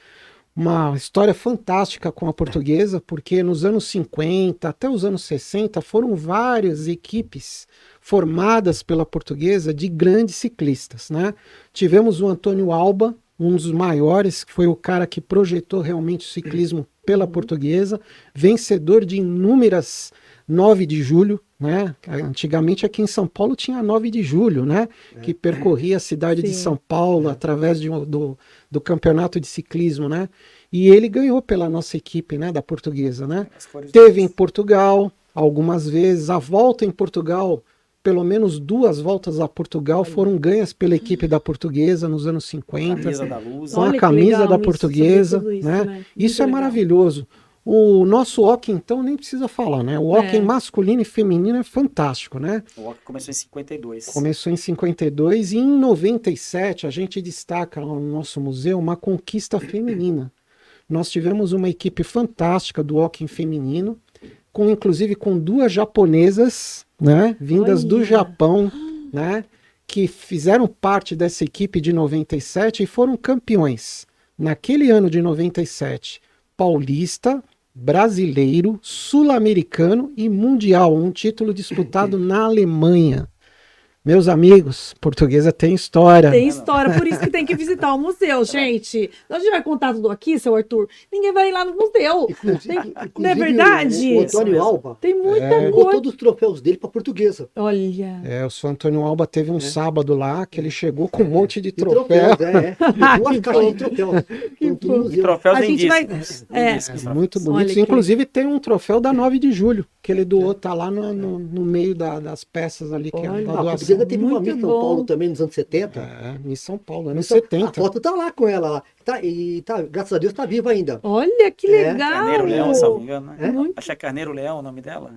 história fantástica com a Portuguesa, porque nos anos 50 até os anos 60 foram várias equipes formadas pela Portuguesa de grandes ciclistas, né? Tivemos o Antônio Alba, um dos maiores, que foi o cara que projetou realmente o ciclismo pela Portuguesa, vencedor de inúmeras 9 de julho, né? Antigamente aqui em São Paulo tinha 9 de julho, né? Que percorria a cidade de Sim. São Paulo através do campeonato de ciclismo, né? E ele ganhou pela nossa equipe, né? Da Portuguesa, né? Teve em Portugal algumas vezes, a volta em Portugal, pelo menos 2 voltas a Portugal foram ganhas pela equipe da Portuguesa nos anos 50. Camisa da Luz. Com Olha a que camisa legal da isso, Portuguesa, saber tudo isso, né? né? Muito Isso é legal. maravilhoso. O nosso hockey, então, nem precisa falar, né? O hockey masculino e feminino é fantástico, né? O Hockey começou em 52. Começou em 52 e em 97 a gente destaca lá no nosso museu uma conquista feminina. Nós tivemos uma equipe fantástica do hockey feminino, inclusive com 2 japonesas, né? Vindas do Olha. Japão, né? que fizeram parte dessa equipe de 97 e foram campeões. Naquele ano de 97, paulista, brasileiro, sul-americano e mundial, um título disputado na Alemanha. Meus amigos, Portuguesa tem história. Tem história, por isso que tem que visitar o museu, gente. A gente vai contar tudo aqui, seu Arthur. Ninguém vai ir lá no museu. Não é verdade? O Antônio Alba Tem muita levou coisa. todos os troféus dele para Portuguesa. Olha. O seu Antônio Alba teve um sábado lá que ele chegou com um monte de E troféu. Duas caixas de troféus. Estão tudo no E museu. troféus A em gente vai- discos. é. Em discos, Muito Olha bonitos. que- Inclusive tem um troféu da 9 de julho, que ele doou, tá lá no meio das peças ali, que é Olha. da A doação. Portuguesa teve uma Muito Miss São bom. Paulo também nos anos 70. Em São Paulo, anos Então, 70. A foto tá lá com ela lá. Graças a Deus tá viva ainda. Olha que É. legal. Carneiro Leão, se não me engano, né? É? Muito. Acho que é Carneiro Leão o nome dela.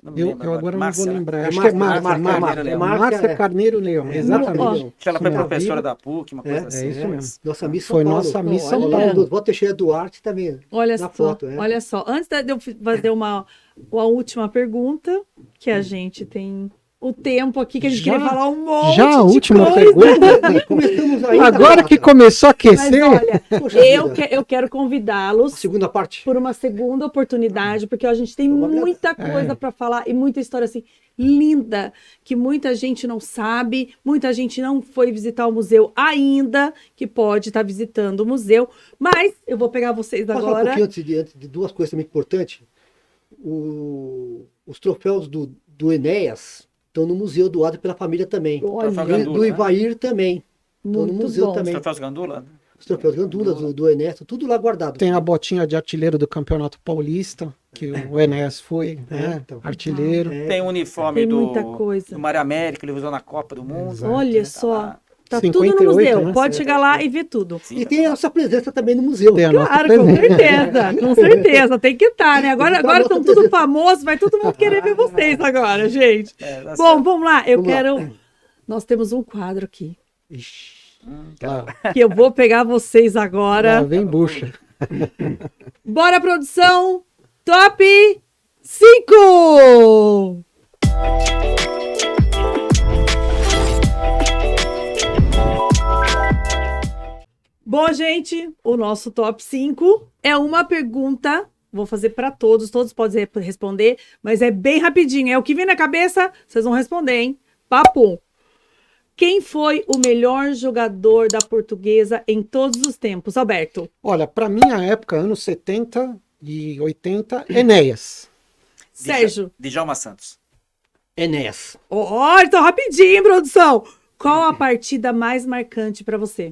Não me Eu lembro agora não Márcia, vou né? lembrar. É Acho que é Márcia, Márcia. Márcia, Márcia, Márcia, Márcia é. Carneiro Leão, É, exatamente. Ó, Acho que ela foi Isso mesmo. professora da PUC, uma coisa É, assim. é isso né? mesmo. Nossa Miss São Foi Paulo. nossa Miss São Olha. Paulo. Vou Teixeira Duarte também. Olha Na só, foto, é. olha só. Antes de eu fazer uma última pergunta, que a gente tem o tempo aqui, que a gente Já? queria falar um monte Já a de última coisa. pergunta? E começamos ainda. Agora que começou a Mas aquecer, olha, Poxa eu, vida. eu quero A convidá-los segunda parte. por uma segunda oportunidade, porque a gente tem Vamos muita coisa para falar e muita história assim linda, que muita gente não sabe, muita gente não foi visitar o museu ainda, que pode estar visitando o museu, mas eu vou pegar vocês Posso falar um agora. pouquinho antes de duas coisas também importantes? Os troféus do Enéas estão no museu doado pela família também. Olha, Troféu Do Gandula, né? Ivair também. Estão no muito museu bom. também. Troféus Gandula? Os troféus Gandula, do Enéas, tudo lá guardado. tem a botinha de artilheiro do Campeonato Paulista, que o Enéas foi, né? então. Artilheiro. É. Tem o uniforme Tem muita coisa. do Mário Américo, ele usou na Copa do Mundo. Exato. Olha Tá só, lá. tá tudo 58, no museu. né? Pode chegar lá e ver tudo. Sim, E tem a nossa presença também no museu. Tem a nossa Claro, com certeza, com certeza, tem que estar, né? Agora Tem que estar estão nossa tudo presença. famosos, vai todo mundo querer ver vocês agora, gente. tá Bom, certo. vamos lá, eu Vamos lá. quero. Nós temos um quadro aqui, Ixi. Lá, que eu vou pegar vocês lá agora. vem bucha. Bora, produção! Top 5! Bom, gente, o nosso top 5 é uma pergunta. Vou fazer para todos podem responder, mas é bem rapidinho. É o que vem na cabeça, vocês vão responder, hein? Papo. Quem foi o melhor jogador da Portuguesa em todos os tempos, Alberto? Olha, para minha época, anos 70 e 80, Enéas. Sérgio. Djalma Santos. Enéas. Ó, então rapidinho, hein, produção? Qual a partida mais marcante para você?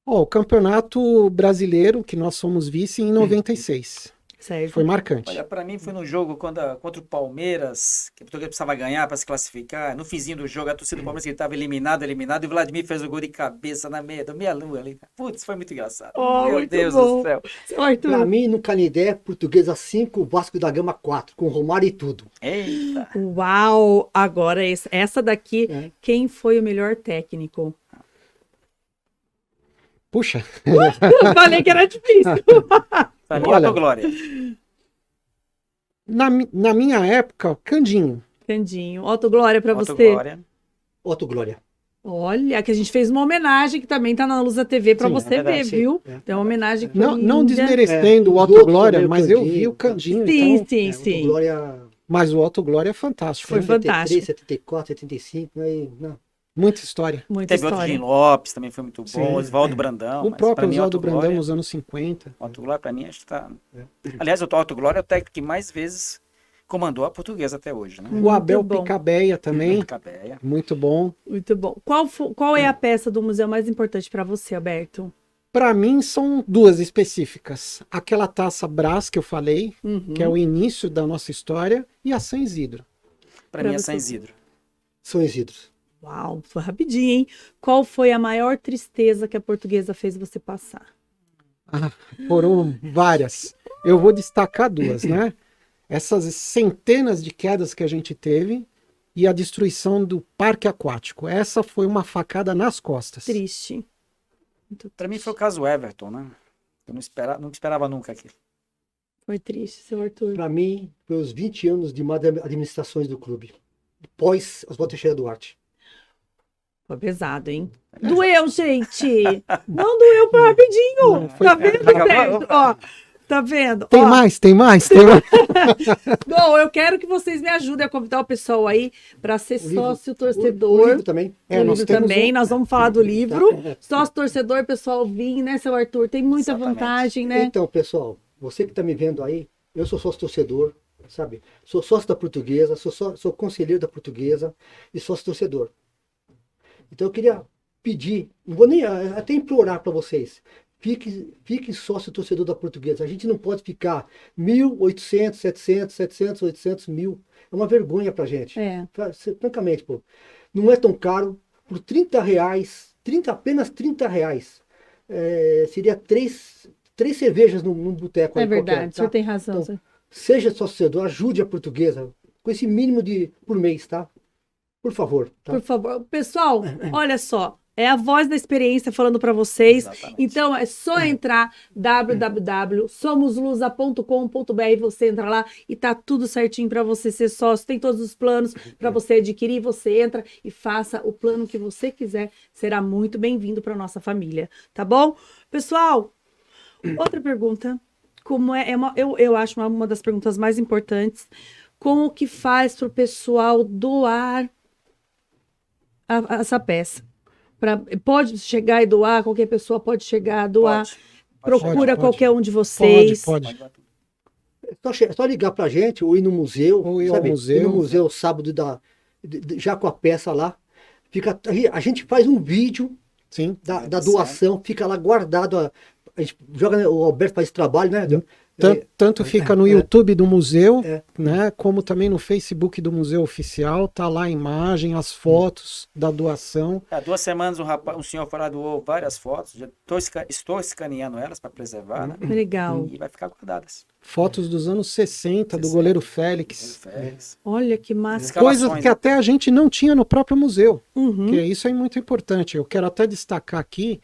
Ó, o Campeonato Brasileiro, que nós fomos vice em 96. Sérgio. Foi marcante. Olha, pra mim foi no jogo contra o Palmeiras, que o Português precisava ganhar para se classificar. No finzinho do jogo, a torcida do Palmeiras que estava eliminado, e o Vladimir fez o gol de cabeça na meia-lua ali. Putz, foi muito engraçado. Oh, Meu muito Deus bom. do céu. Seu Arthur. Pra mim, no Canidé, Portuguesa 5, Vasco da Gama 4, com Romário e tudo. Eita. Uau! Agora, essa daqui, É. quem foi o melhor técnico? Puxa, Eu falei que era difícil. Pra mim, Olha. Autoglória. na minha época, Candinho. Candinho. Otto Glória para você. Autoglória. Otto Glória. Olha, que a gente fez uma homenagem que também tá na Luz da TV para Sim, você é verdade, ver, sim. viu? É. Tem uma homenagem que Não, foi não linda. desmerecendo o Os Otto outros Glória, também, o mas eu Candinho, vi o Candinho. Sim, então- sim, Otto sim. Glória Mas o Otto Glória é fantástico. Foi né? fantástico. 74, 75, aí, não. Muita história. Muita Teve outro história. Jim Lopes, também foi muito bom. Sim. Oswaldo Brandão. O mas próprio pra mim, Oswaldo Autoglória- Brandão nos anos 50. Autoglória, pra mim, acho que tá. Aliás, o Autoglória é o técnico que mais vezes comandou a Portuguesa até hoje, né? O Abel bom. Picabeia também, Cabeia. muito bom. Muito bom. Qual é a peça do museu mais importante para você, Alberto? Para mim são duas específicas. Aquela taça Brás que eu falei, Uhum. que é o início da nossa história, e a San Isidro. Pra Pra mim é você. São Isidro. São Isidros. Uau, foi rapidinho, hein? Qual foi a maior tristeza que a Portuguesa fez você passar? Foram várias. Eu vou destacar duas, né? Essas centenas de quedas que a gente teve e a destruição do parque aquático. Essa foi uma facada nas costas. Triste. Muito Pra mim triste. foi o caso Everton, né? Eu não esperava nunca aquilo. Foi triste, seu Arthur. Para mim, foi os 20 anos de administrações do clube. Pós Oswaldo Teixeira Duarte. Foi pesado, hein? Doeu, gente! Não doeu foi rapidinho! Tá vendo, Sérgio? Ó, tá vendo? Tem Ó, mais, tem mais, tem mais. bom, eu quero que vocês me ajudem a convidar o pessoal aí para ser O livro- sócio O torcedor. livro também. O nós livro temos também, um- nós vamos falar do livro. Sócio torcedor, pessoal, vim, né, seu Arthur? Tem muita Exatamente. vantagem, né? Então, pessoal, você que está me vendo aí, eu sou sócio torcedor, sabe? Sou sócio da Portuguesa, sou conselheiro da Portuguesa e sócio torcedor. Então eu queria pedir, não vou nem até implorar para vocês, fique sócio torcedor da Portuguesa. A gente não pode ficar 1.800, 700, 700, 800, 1.000. É uma vergonha pra gente. É. Francamente, pô. Não é tão caro. Por R$30, apenas R$30, seria três cervejas num boteco. É aí qualquer, verdade, o senhor tá? tem razão. Então, seja sócio torcedor, ajude a Portuguesa com esse mínimo por mês, tá? Por favor. Tá? Por favor. Pessoal, olha só. É a voz da experiência falando para vocês. Exatamente. Então é só entrar www.somoslusa.com.br, você entra lá e tá tudo certinho para você ser sócio. Tem todos os planos para você adquirir, você entra e faça o plano que você quiser. Será muito bem-vindo para nossa família, tá bom? Pessoal, outra pergunta, como eu acho uma das perguntas mais importantes, como que faz para o pessoal doar essa peça? Pode chegar e doar, qualquer pessoa pode chegar a doar. Procura pode. qualquer um de vocês. Pode. É só ligar pra gente ou ir no museu. Ou ir ao sabe? museu. Ir no museu sábado, já com a peça lá. A gente faz um vídeo Sim. da doação, fica lá guardado. A gente joga, né, o Alberto faz esse trabalho, né? Tanto fica no YouTube do museu, É. né, como também no Facebook do Museu Oficial, tá lá a imagem, as fotos da doação. Há 2 semanas um senhor foi lá, doou várias fotos. Já estou escaneando elas para preservar, né? Legal. E vai ficar guardadas. Fotos dos anos 60, do 60. goleiro Félix. Félix. Olha que massa. Escalações, Coisas que né? até a gente não tinha no próprio museu. Uhum. Que isso é muito importante. Eu quero até destacar aqui,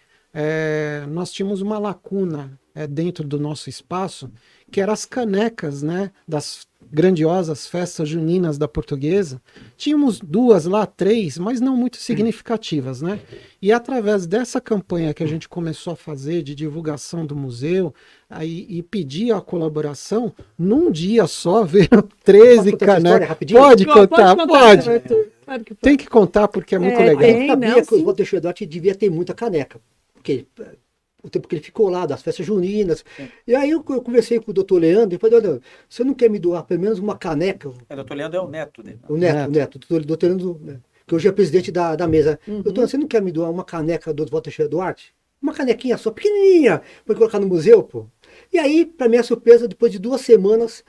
nós tínhamos uma lacuna dentro do nosso espaço, que eram as canecas, né, das grandiosas festas juninas da Portuguesa. Tínhamos 2 lá, 3, mas não muito significativas, né? E através dessa campanha que a gente começou a fazer de divulgação do museu e pedir a colaboração, num dia só veio 13 Posso contar essa história canecas. rapidinho? Pode contar, pode. seu Arthur. Claro que Tem que contar porque é muito É, legal. tem. Eu sabia não, que o sim. Walter Schedott devia ter muita caneca. Porque o tempo que ele ficou lá, das festas juninas. E aí eu conversei com o doutor Leandro e falei, olha, você não quer me doar pelo menos uma caneca? Doutor Leandro é o neto dele. O Neto, o doutor Leandro, né, que hoje é presidente da mesa. Uhum. Doutor, você não quer me doar uma caneca do Walter Schedott? Uma canequinha só, pequenininha, para colocar no museu, pô. E aí, para minha surpresa, depois de 2 semanas,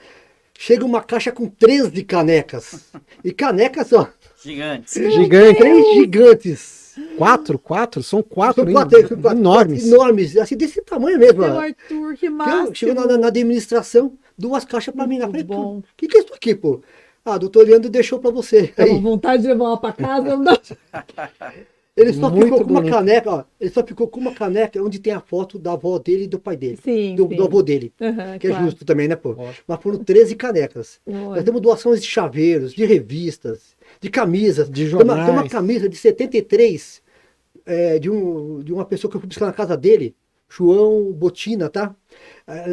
chega uma caixa com 13 canecas. E canecas, ó, Gigantes. Gigante. 3 gigantes. 4? São 4 São quatro enormes. enormes, assim, desse tamanho mesmo. Seu ó. Arthur, que Que massa. chegou na administração, 2 caixas para mim. Eu falei, bom. o que é isso aqui, pô? Ah, doutor Leandro deixou para você. Tá com Aí, vontade de levar uma pra casa? Não dá. ele só Muito ficou com uma bonito. caneca, ó. Ele só ficou com uma caneca onde tem a foto da avó dele e do pai dele. Sim, do sim. avô dele. Aham, Que é claro. justo também, né, pô? Lógico. Mas foram 13 canecas. Olha. Nós temos doações de chaveiros, de revistas, de camisas. De Tem uma jornais. camisa de 73 de uma pessoa que eu fui buscar na casa dele, João Botina, tá?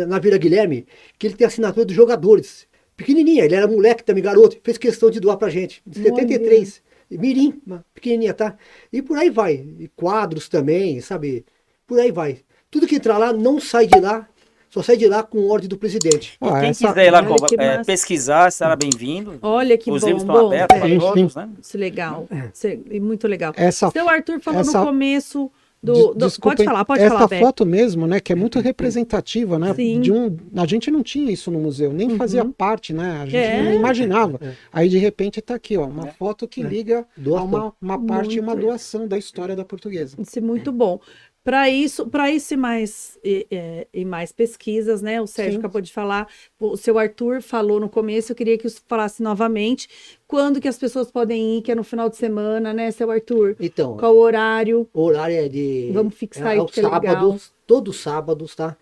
Na Vila Guilherme, que ele tem a assinatura dos jogadores. Pequenininha, ele era moleque também, garoto, fez questão de doar pra gente. De 73. Mirim, pequenininha, tá? E por aí vai. E quadros também, sabe? Por aí vai. Tudo que entrar lá não sai de lá, só sai de lá com ordem do presidente. Ó, Quem essa- quiser ir lá Olha que massa. pesquisar, estará bem-vindo. Olha que Os bom. livros estão Bom, abertos para sim, todos, né? isso é legal. Isso é muito legal. essa Seu Arthur falou essa- no começo Desculpa, pode essa falar, Beto. foto mesmo, né, que é muito representativa, né? Sim. A gente não tinha isso no museu, nem fazia parte, né? A gente É. não imaginava. É. Aí de repente tá aqui, ó, uma É. foto que liga a Doação. uma parte e uma Muito. doação da história da Portuguesa. Isso é muito bom. Para isso e mais pesquisas, né? O Sérgio Sim. acabou de falar, o seu Arthur falou no começo, eu queria que você falasse novamente quando que as pessoas podem ir, que é no final de semana, né, seu Arthur? Então, Qual o horário? o horário é de. Vamos fixar aí, aos que é legal. sábados, todos os sábados, tá?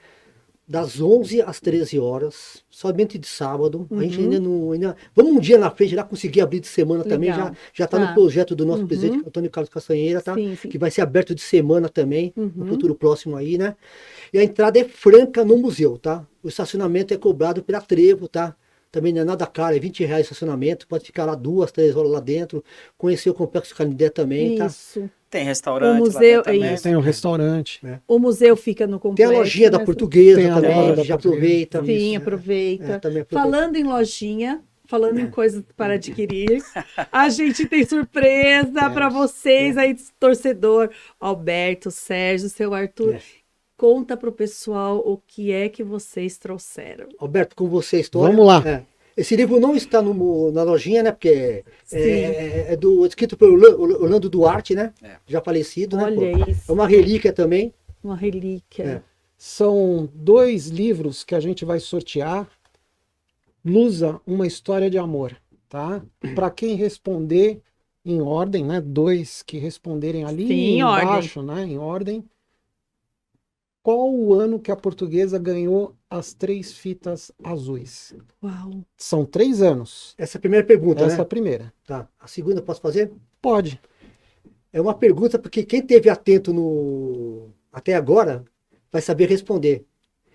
das 11 às 13 horas, somente de sábado. A gente Uhum. ainda. Vamos um dia na frente, já conseguir abrir de semana também. Legal. Já está Tá. no projeto do nosso Uhum. presidente Antônio Carlos Castanheira, tá? Sim, sim. Que vai ser aberto de semana também, no Uhum. futuro próximo aí, né? E a entrada é franca no museu, tá? O estacionamento é cobrado pela Trevo, tá? Também não é nada caro, é R$ 20 o estacionamento, pode ficar lá 2, 3 horas lá dentro, conhecer o Complexo Canindé também, tá? Isso. Tem restaurante O museu, lá dentro também. isso. Tem um restaurante. O museu fica no Tem complexo. a lojinha da né? Portuguesa Tem a também, loja da já Portuguesa. aproveita. Sim, É, aproveita. também aproveita. Falando em lojinha, falando em coisas para adquirir, a gente tem surpresa para vocês aí, torcedor. Alberto, Sérgio, seu Arthur. É. Conta pro pessoal o que é que vocês trouxeram. Alberto, com você a história. Vamos lá. É. Esse livro não está na lojinha, né? Porque Sim. é escrito pelo Orlando Duarte, né? É. Já falecido, né? Olha pô? isso. É uma relíquia também. Uma relíquia. É. São 2 livros que a gente vai sortear. Lusa, uma história de amor, tá? Para quem responder em ordem, né? 2 que responderem ali Sim, em ordem. embaixo, né? Em ordem. Qual o ano que a Portuguesa ganhou as 3 fitas azuis? Uau. São 3 anos. Essa é a primeira pergunta, Essa é a né? primeira. Tá. A segunda posso fazer? Pode. É uma pergunta porque quem esteve atento até agora vai saber responder.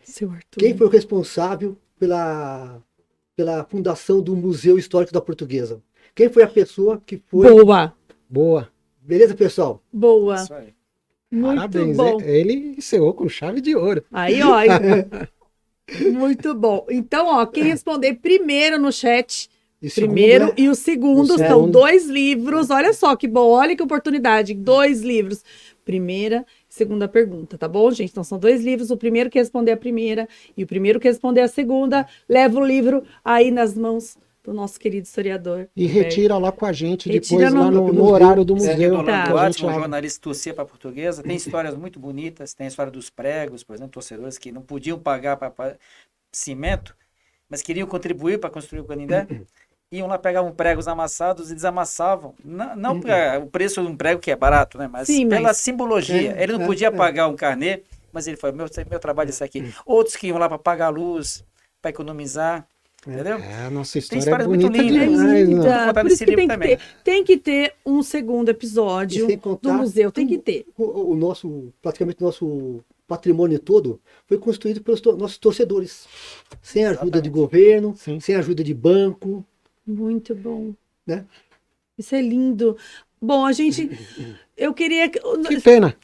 Seu Arthur. Quem foi o responsável pela fundação do Museu Histórico da Portuguesa? Quem foi a pessoa que foi... Boa. Boa. Beleza, pessoal? Boa. Isso aí. Muito Parabéns. bom. Ele encerrou com chave de ouro. Aí, ó. Muito bom. Então, ó, quem responder primeiro no chat, E segundo, primeiro né? e o segundo O são segundo. 2 livros. Olha só que bom, olha que oportunidade. 2 livros. Primeira e segunda pergunta, tá bom, gente? Então são 2 livros. O primeiro que responder a primeira e o primeiro que responder a segunda leva o livro aí nas mãos do nosso querido historiador. E retira lá com a gente Retira depois lá no no horário do Esse aqui museu. do Tá. Orlando que a Duarte, gente um lá- jornalista que torcia para a Portuguesa, tem histórias muito bonitas, tem a história dos pregos, por exemplo, torcedores que não podiam pagar para cimento, mas queriam contribuir para construir o Canindé, iam lá, pegavam pregos amassados e desamassavam, não o preço de um prego que é barato, né, mas Sim, pela mas- simbologia. Ele não podia pagar um carnê, mas ele falou, meu trabalho é isso aqui. Outros que iam lá para pagar a luz, para economizar, entendeu? É, a nossa Tem história é histórias muito bonita lindas. demais, né? Linda. contar Por nesse isso que livro tem que, também. tem que ter um segundo episódio E sem contar do museu. Tem que ter. O nosso, praticamente o nosso patrimônio todo foi construído pelos nossos torcedores. Sem ajuda de governo, Sim. sem ajuda de banco, Muito bom. né? Isso é lindo. Bom, a gente. Eu queria. Que pena.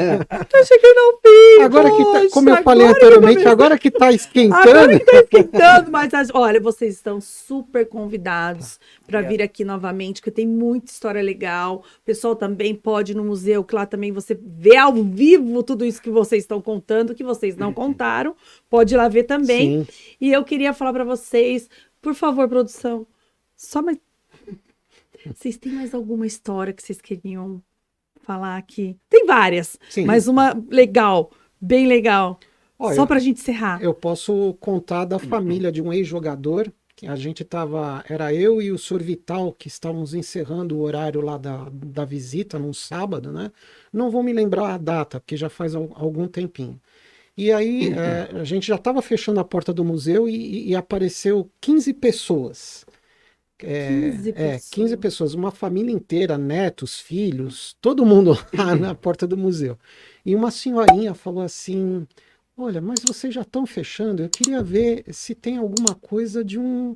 Tá chegando ao fim. Agora que tá, poxa, como eu falei agora que anteriormente, eu agora que tá Agora esquentando. que tá esquentando, mas olha, vocês estão super convidados para Obrigado. vir aqui novamente, porque tem muita história legal. O pessoal também pode ir no museu, que lá também você vê ao vivo tudo isso que vocês estão contando, que vocês não contaram. Pode ir lá ver também. Sim. E eu queria falar para vocês, por favor, produção, só mais. Vocês têm mais alguma história que vocês queriam falar aqui? Tem várias, Sim. mas uma legal, bem legal. Olha, Só pra gente encerrar. Eu posso contar da família de um ex-jogador, que a gente tava, era eu e o Sr. Vital, que estávamos encerrando o horário lá da visita, num sábado, né? Não vou me lembrar a data, porque já faz algum tempinho. E aí a gente já estava fechando a porta do museu e apareceu 15 pessoas. 15 pessoas. 15 pessoas, uma família inteira, netos, filhos, todo mundo lá na porta do museu. E uma senhorinha falou assim: olha, mas vocês já estão fechando, eu queria ver se tem alguma coisa de um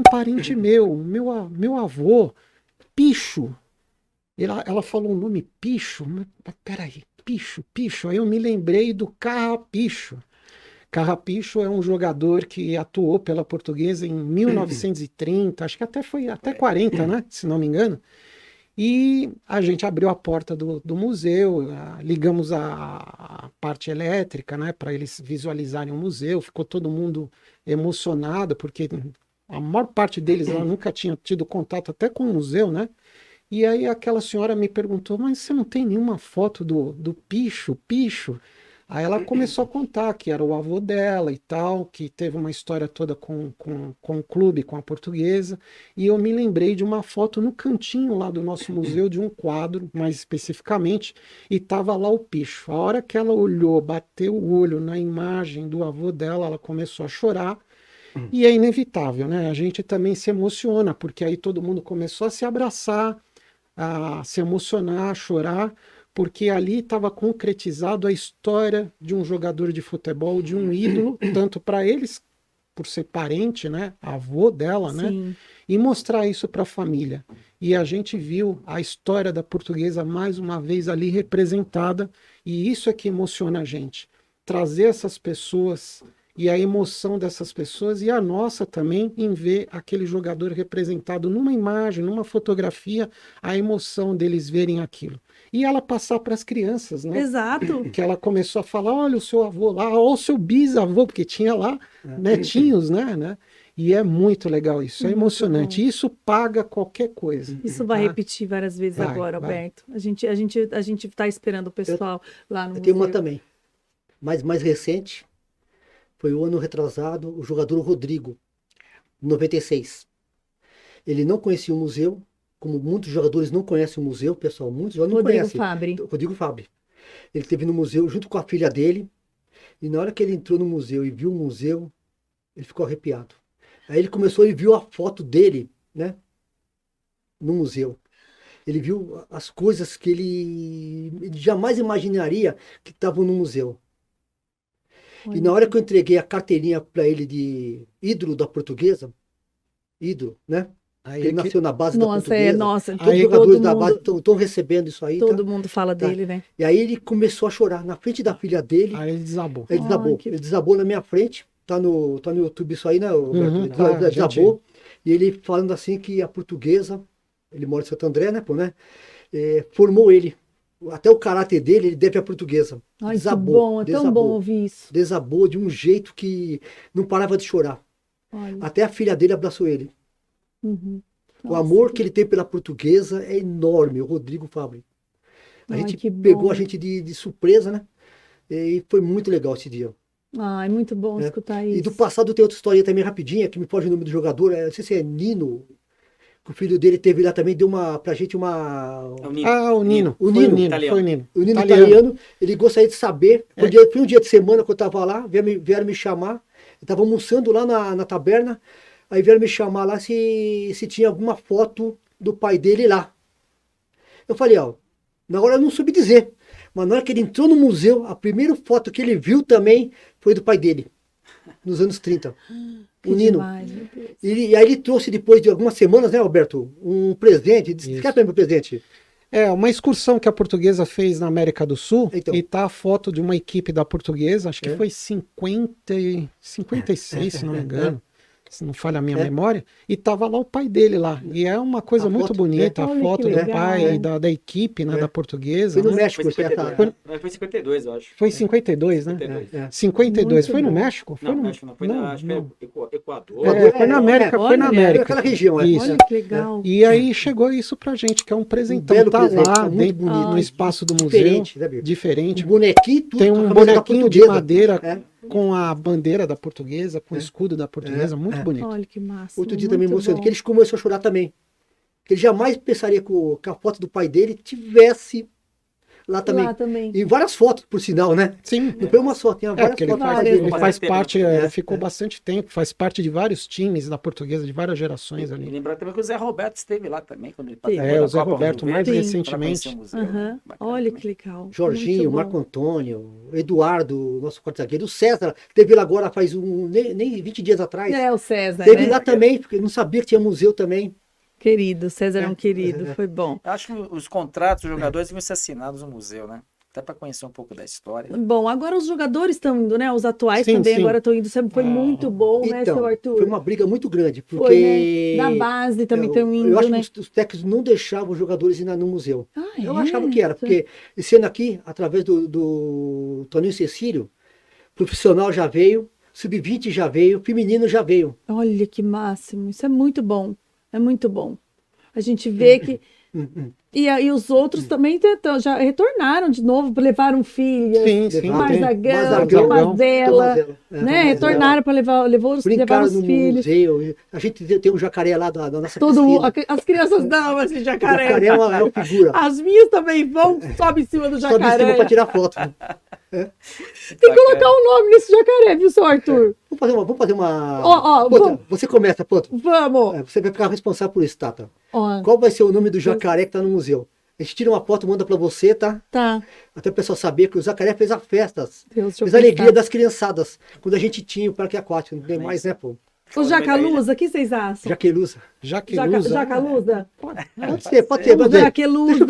parente meu avô, Picho. Ela falou o nome Picho, mas peraí, Picho. Aí eu me lembrei do Carrapicho. Carrapicho é um jogador que atuou pela Portuguesa em 1930, acho que foi até 40, né? Se não me engano. E a gente abriu a porta do museu, ligamos a parte elétrica, né? Para eles visualizarem o museu. Ficou todo mundo emocionado, porque a maior parte deles ela nunca tinha tido contato até com o museu, né? E aí aquela senhora me perguntou, mas você não tem nenhuma foto do Picho? Aí ela começou a contar que era o avô dela e tal, que teve uma história toda com o clube, com a Portuguesa, e eu me lembrei de uma foto no cantinho lá do nosso museu, de um quadro, mais especificamente, e tava lá o Picho. A hora que ela olhou, bateu o olho na imagem do avô dela, ela começou a chorar, e é inevitável, né? A gente também se emociona, porque aí todo mundo começou a se abraçar, a se emocionar, a chorar, porque ali estava concretizado a história de um jogador de futebol, de um ídolo, tanto para eles, por ser parente, né, avô dela, né, Sim. e mostrar isso para a família. E a gente viu a história da Portuguesa mais uma vez ali representada, e isso é que emociona a gente. Trazer essas pessoas e a emoção dessas pessoas e a nossa também em ver aquele jogador representado numa imagem, numa fotografia, a emoção deles verem aquilo. E ela passar para as crianças, né? Exato. Que ela começou a falar, olha o seu avô lá, olha o seu bisavô, porque tinha lá netinhos, né? E é muito legal isso, é Muito emocionante. Isso paga qualquer coisa. Isso vai tá? repetir várias vezes Vai, agora, vai. Alberto. A gente tá esperando o pessoal lá no Eu tenho uma museu. também, mas mais recente, foi o ano retrasado, o jogador Rodrigo, 96. Ele não conhecia o museu, como muitos jogadores não conhecem o museu, pessoal, muitos já não Rodrigo conhecem. Fabbri. Rodrigo Fabbri. Ele esteve no museu junto com a filha dele, e na hora que ele entrou no museu e viu o museu, ele ficou arrepiado. Aí ele começou e viu a foto dele, né, no museu. Ele viu as coisas que ele jamais imaginaria que estavam no museu. E na hora que eu entreguei a carteirinha para ele de ídolo da Portuguesa, ídolo, né? Aí Ele é que- nasceu na base da Nossa, Portuguesa. nossa, Todos os Aí jogadores todo da mundo, base estão recebendo isso aí. todo Tá? mundo fala Tá. dele, né? E aí ele começou a chorar na frente da filha dele. Aí ele desabou. Ele desabou. Ai, que- Ele desabou na minha frente. Tá no YouTube isso aí, né, Roberto? Uhum, Ele tá, a desabou. E ele falando assim que a Portuguesa, ele mora em Santo André, né, pô, né? Formou ele. Até o caráter dele, ele deve à Portuguesa. Ai, Desabou, que bom, é tão desabou. bom ouvir isso. Desabou de um jeito que não parava de chorar. Olha. Até a filha dele abraçou ele. Uhum. O Nossa, amor que ele tem pela Portuguesa é enorme, o Rodrigo Fabbri. A Ai, gente que bom. pegou a gente de surpresa, né? E foi muito legal esse dia. Ai, muito bom É. escutar E isso. do passado tem outra história também rapidinha, que me foge o nome do jogador, não sei se é Nino, que o filho dele teve lá também, deu pra gente uma... É o Nino. Ah, o Nino. O Foi Nino. o Nino. Italiano. Foi o Nino. O Nino Italiano. italiano, ele gostaria de saber, foi um dia de semana que eu estava lá, vieram me chamar, eu estava almoçando lá na taberna, aí vieram me chamar lá se tinha alguma foto do pai dele lá. Eu falei, ó, na hora eu não soube dizer, mas na hora que ele entrou no museu, a primeira foto que ele viu também foi do pai dele, nos anos 30. Que O Nino. demais, meu Deus. E aí ele trouxe depois de algumas semanas, né, Alberto, um presente, disse, Isso. quer para mim um presente? É, uma excursão que a Portuguesa fez na América do Sul, Então. e tá a foto de uma equipe da Portuguesa, acho que É. foi 56, se não me engano, se não falha a minha É. memória, e tava lá o pai dele lá. E é uma coisa A muito foto, bonita, é. a Olha foto que do legal, pai é. e da equipe, né, É. da Portuguesa. Foi no né? México, Foi essa- 52. Foi 52, eu acho. Foi 52, né? 52. É. 52, Muito foi no bom. México? Não, no... México não. Foi não, acho que não. foi Equador. É, foi na América, Olha, foi na olha, América. aquela região, é. Isso. Olha que legal. E aí chegou isso pra gente, que é um presentão, belo tá presente, lá tá muito dentro, bonito. no espaço do museu, Diferente, né, Bia? diferente. Um bonequinho, tudo Tem com a um camisa da bonequinho de Portuguesa. madeira É. com a bandeira da Portuguesa, com o escudo da Portuguesa, muito É. bonito. Olha que massa. Outro dia também muito emocionante, bom. que ele começou a chorar também. Que ele jamais pensaria que a foto do pai dele tivesse lá também. Lá também. E várias fotos, por sinal, né? Sim, Não foi uma só, tinha várias porque ele fotos do faz, pai várias, dele. ele faz Bastante parte, tempo, né? ficou bastante tempo, faz parte de vários times da Portuguesa, de várias gerações E ali. lembrar também que o Zé Roberto esteve lá também, quando ele Sim. participou da O Zé Copa Roberto, Rio mais Verde, recentemente. pra conhecer o museu. Aham. Bacana Olha também. que legal. Jorginho, Muito bom. Marco Antônio, Eduardo, nosso quarto zagueiro, o César, teve lá agora faz nem 20 dias atrás. É, o César, Teve né? lá também, porque não sabia que tinha museu também. Querido, César é um querido, foi bom. Eu acho que os contratos dos jogadores deviam ser assinados no museu, né? Até para conhecer um pouco da história. Bom, agora os jogadores estão indo, né? Os atuais Sim, também sim. agora estão indo. Sempre foi muito bom, né, Então, seu Arthur? foi uma briga muito grande, Foi, porque né? Da base também eu, estão indo, eu acho né? que os técnicos não deixavam os jogadores ir no museu. Ah, Eu é? achava que era, porque esse ano aqui, através do Toninho Cecílio, profissional já veio, sub-20 já veio, feminino já veio. Olha que máximo, isso é muito bom, é muito bom. A gente vê que E os outros também já retornaram de novo, levaram filhas. Sim. Marzagão, Mazela, né? Retornaram para levar os filhos. Museu. A gente tem um jacaré lá da nossa piscina. As crianças dão esse jacaré. O jacaré é uma figura. As minhas também vão, sobe em cima do jacaré. Sobe em cima para tirar foto. Tem que colocar um nome nesse jacaré, viu, seu Arthur? Vamos fazer uma... Pô, você começa, Poto. Vamos. Você vai ficar responsável por isso, Tata. Qual vai ser o nome do jacaré que tá no museu? A gente tira uma foto, manda pra você, tá? Tá. Até o pessoal saber que o jacaré fez as festas. Fez a alegria das criançadas. Quando a gente tinha o parque aquático. Não tem mais, né, pô? O Jacaluza, o que vocês acham? Jaquelusa. Jacaluza? Pode ser. Jaqueluza,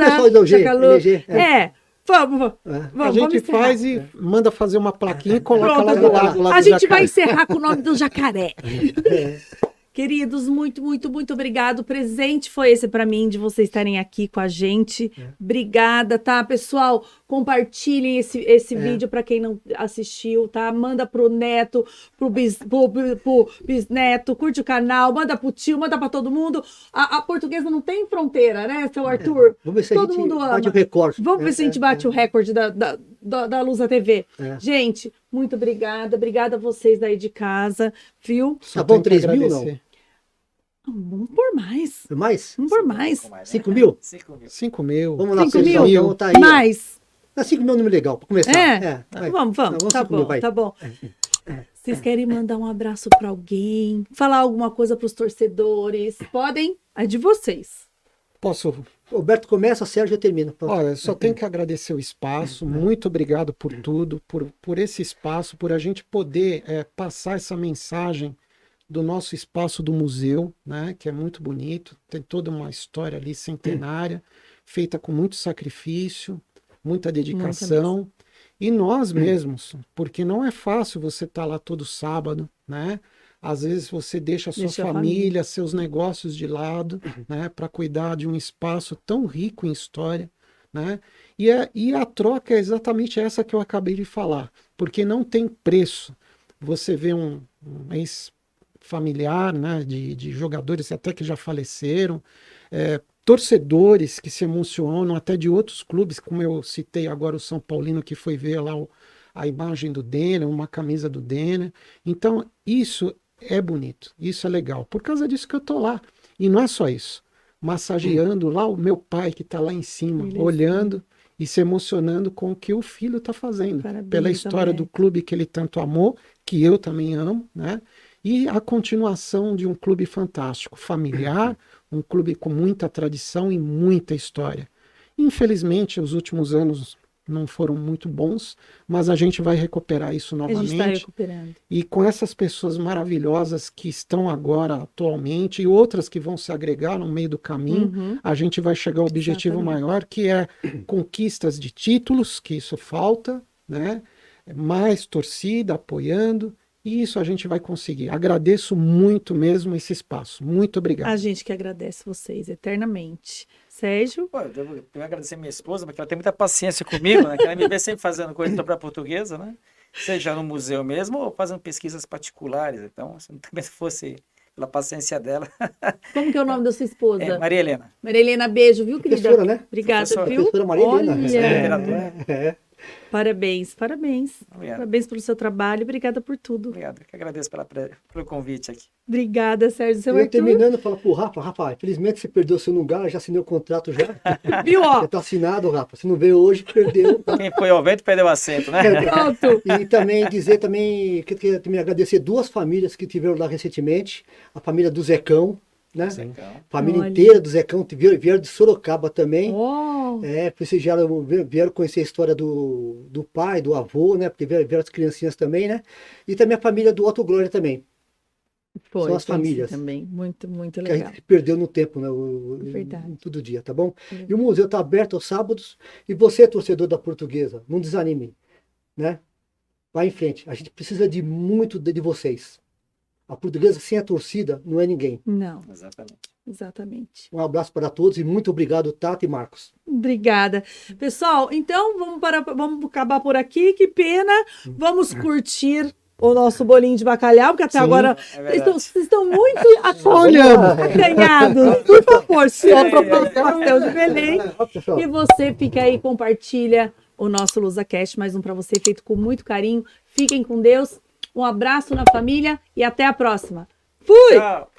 Jacaluza. Vamos. A gente faz e manda fazer uma plaquinha e coloca lá do lado. A gente vai encerrar com o nome do jacaré. Queridos, muito, muito, muito obrigado. O presente foi esse para mim, de vocês estarem aqui com a gente. Obrigada, tá? Pessoal, compartilhem esse vídeo para quem não assistiu, tá? Manda pro neto, pro bisneto, curte o canal, manda pro tio, manda para todo mundo. A portuguesa não tem fronteira, né, seu Arthur? Vamos ver se todo mundo bate o recorde. Vamos ver se a gente bate o recorde da Lusa TV. Gente, muito obrigada. Obrigada a vocês aí de casa, viu? Tá bom, 3 mil, não? Vamos por mais. Mais? Vamos por mais. 5 mil? 5 mil. Vamos lá, 5 mil. Então, tá aí, mais. 5 mil é um número legal, para começar. Vamos. Tá bom. Vocês querem mandar um abraço para alguém? Falar alguma coisa para os torcedores? Podem? É de vocês. Posso? Roberto começa, Sérgio termina. Olha, só tenho que agradecer o espaço. Muito obrigado por tudo, por esse espaço, por a gente poder passar essa mensagem do nosso espaço do museu, né, que é muito bonito, tem toda uma história ali centenária, feita com muito sacrifício, muita dedicação, e nós mesmos, porque não é fácil você estar lá todo sábado, né? Às vezes você deixa a sua família, seus negócios de lado, né, para cuidar de um espaço tão rico em história, né? E a troca é exatamente essa que eu acabei de falar, porque não tem preço. Você vê um ex-familiar, né, de jogadores até que já faleceram, torcedores que se emocionam até de outros clubes, como eu citei agora o São Paulino, que foi ver lá a imagem do Denner, uma camisa do Denner. Então isso é bonito, isso é legal, por causa disso que eu tô lá. E não é só isso, massageando lá o meu pai que está lá em cima, olhando e se emocionando com o que o filho está fazendo. Parabéns, pela história do clube que ele tanto amou, que eu também amo, né? E a continuação de um clube fantástico, familiar, um clube com muita tradição e muita história. Infelizmente, os últimos anos não foram muito bons, mas a gente vai recuperar isso novamente. A gente está recuperando. E com essas pessoas maravilhosas que estão agora atualmente e outras que vão se agregar no meio do caminho, a gente vai chegar ao objetivo maior, que é conquistas de títulos, que isso falta, né? Mais torcida apoiando. E isso a gente vai conseguir. Agradeço muito mesmo esse espaço. Muito obrigado. A gente que agradece vocês eternamente. Sérgio? Pô, eu devo agradecer minha esposa, porque ela tem muita paciência comigo, né? Que ela me vê sempre fazendo coisa para portuguesa, né? Seja no museu mesmo ou fazendo pesquisas particulares. Então, se também fosse pela paciência dela. Como que é o nome da sua esposa? Maria Helena. Maria Helena, beijo, viu, querida? Professora, né? Obrigada, viu? Professora Maria Helena. Olha. Parabéns. Obrigado. Parabéns pelo seu trabalho. Obrigada por tudo. Obrigado. Eu que agradeço pelo convite aqui. Obrigada, Sérgio. Eu terminando, falo pro Rafa, infelizmente você perdeu seu lugar, já assinei o contrato já. Viu, ó? Já tá assinado, Rafa. Se não veio hoje, perdeu. Tá? Quem foi ao vento perdeu o assento, né? Pronto. E também dizer que agradecer 2 famílias que tiveram lá recentemente. A família do Zecão, né? Família inteira do Zecão, vieram de Sorocaba também. Vieram conhecer a história do pai, do avô, né? Porque vieram as criancinhas também, né? E também a família do Otto Glória também. São as famílias. Também, muito, muito legal. legal. Que a gente perdeu no tempo, né? Verdade. Todo dia, tá bom? E o museu está aberto aos sábados. E você, torcedor da Portuguesa, não desanime, né? Vai em frente. A gente precisa de muito de vocês. A Portuguesa sem a torcida não é ninguém. Não. Exatamente. Um abraço para todos e muito obrigado, Tata e Marcos. Obrigada. Pessoal, então vamos acabar por aqui. Que pena. Vamos curtir o nosso bolinho de bacalhau, porque até Sim, agora vocês estão muito Olhando. acanhados. Por favor, sopra o pastel de Belém. E você fica aí, compartilha o nosso LusaCast, mais um para você, feito com muito carinho. Fiquem com Deus, um abraço na família e até a próxima. Fui! Tchau.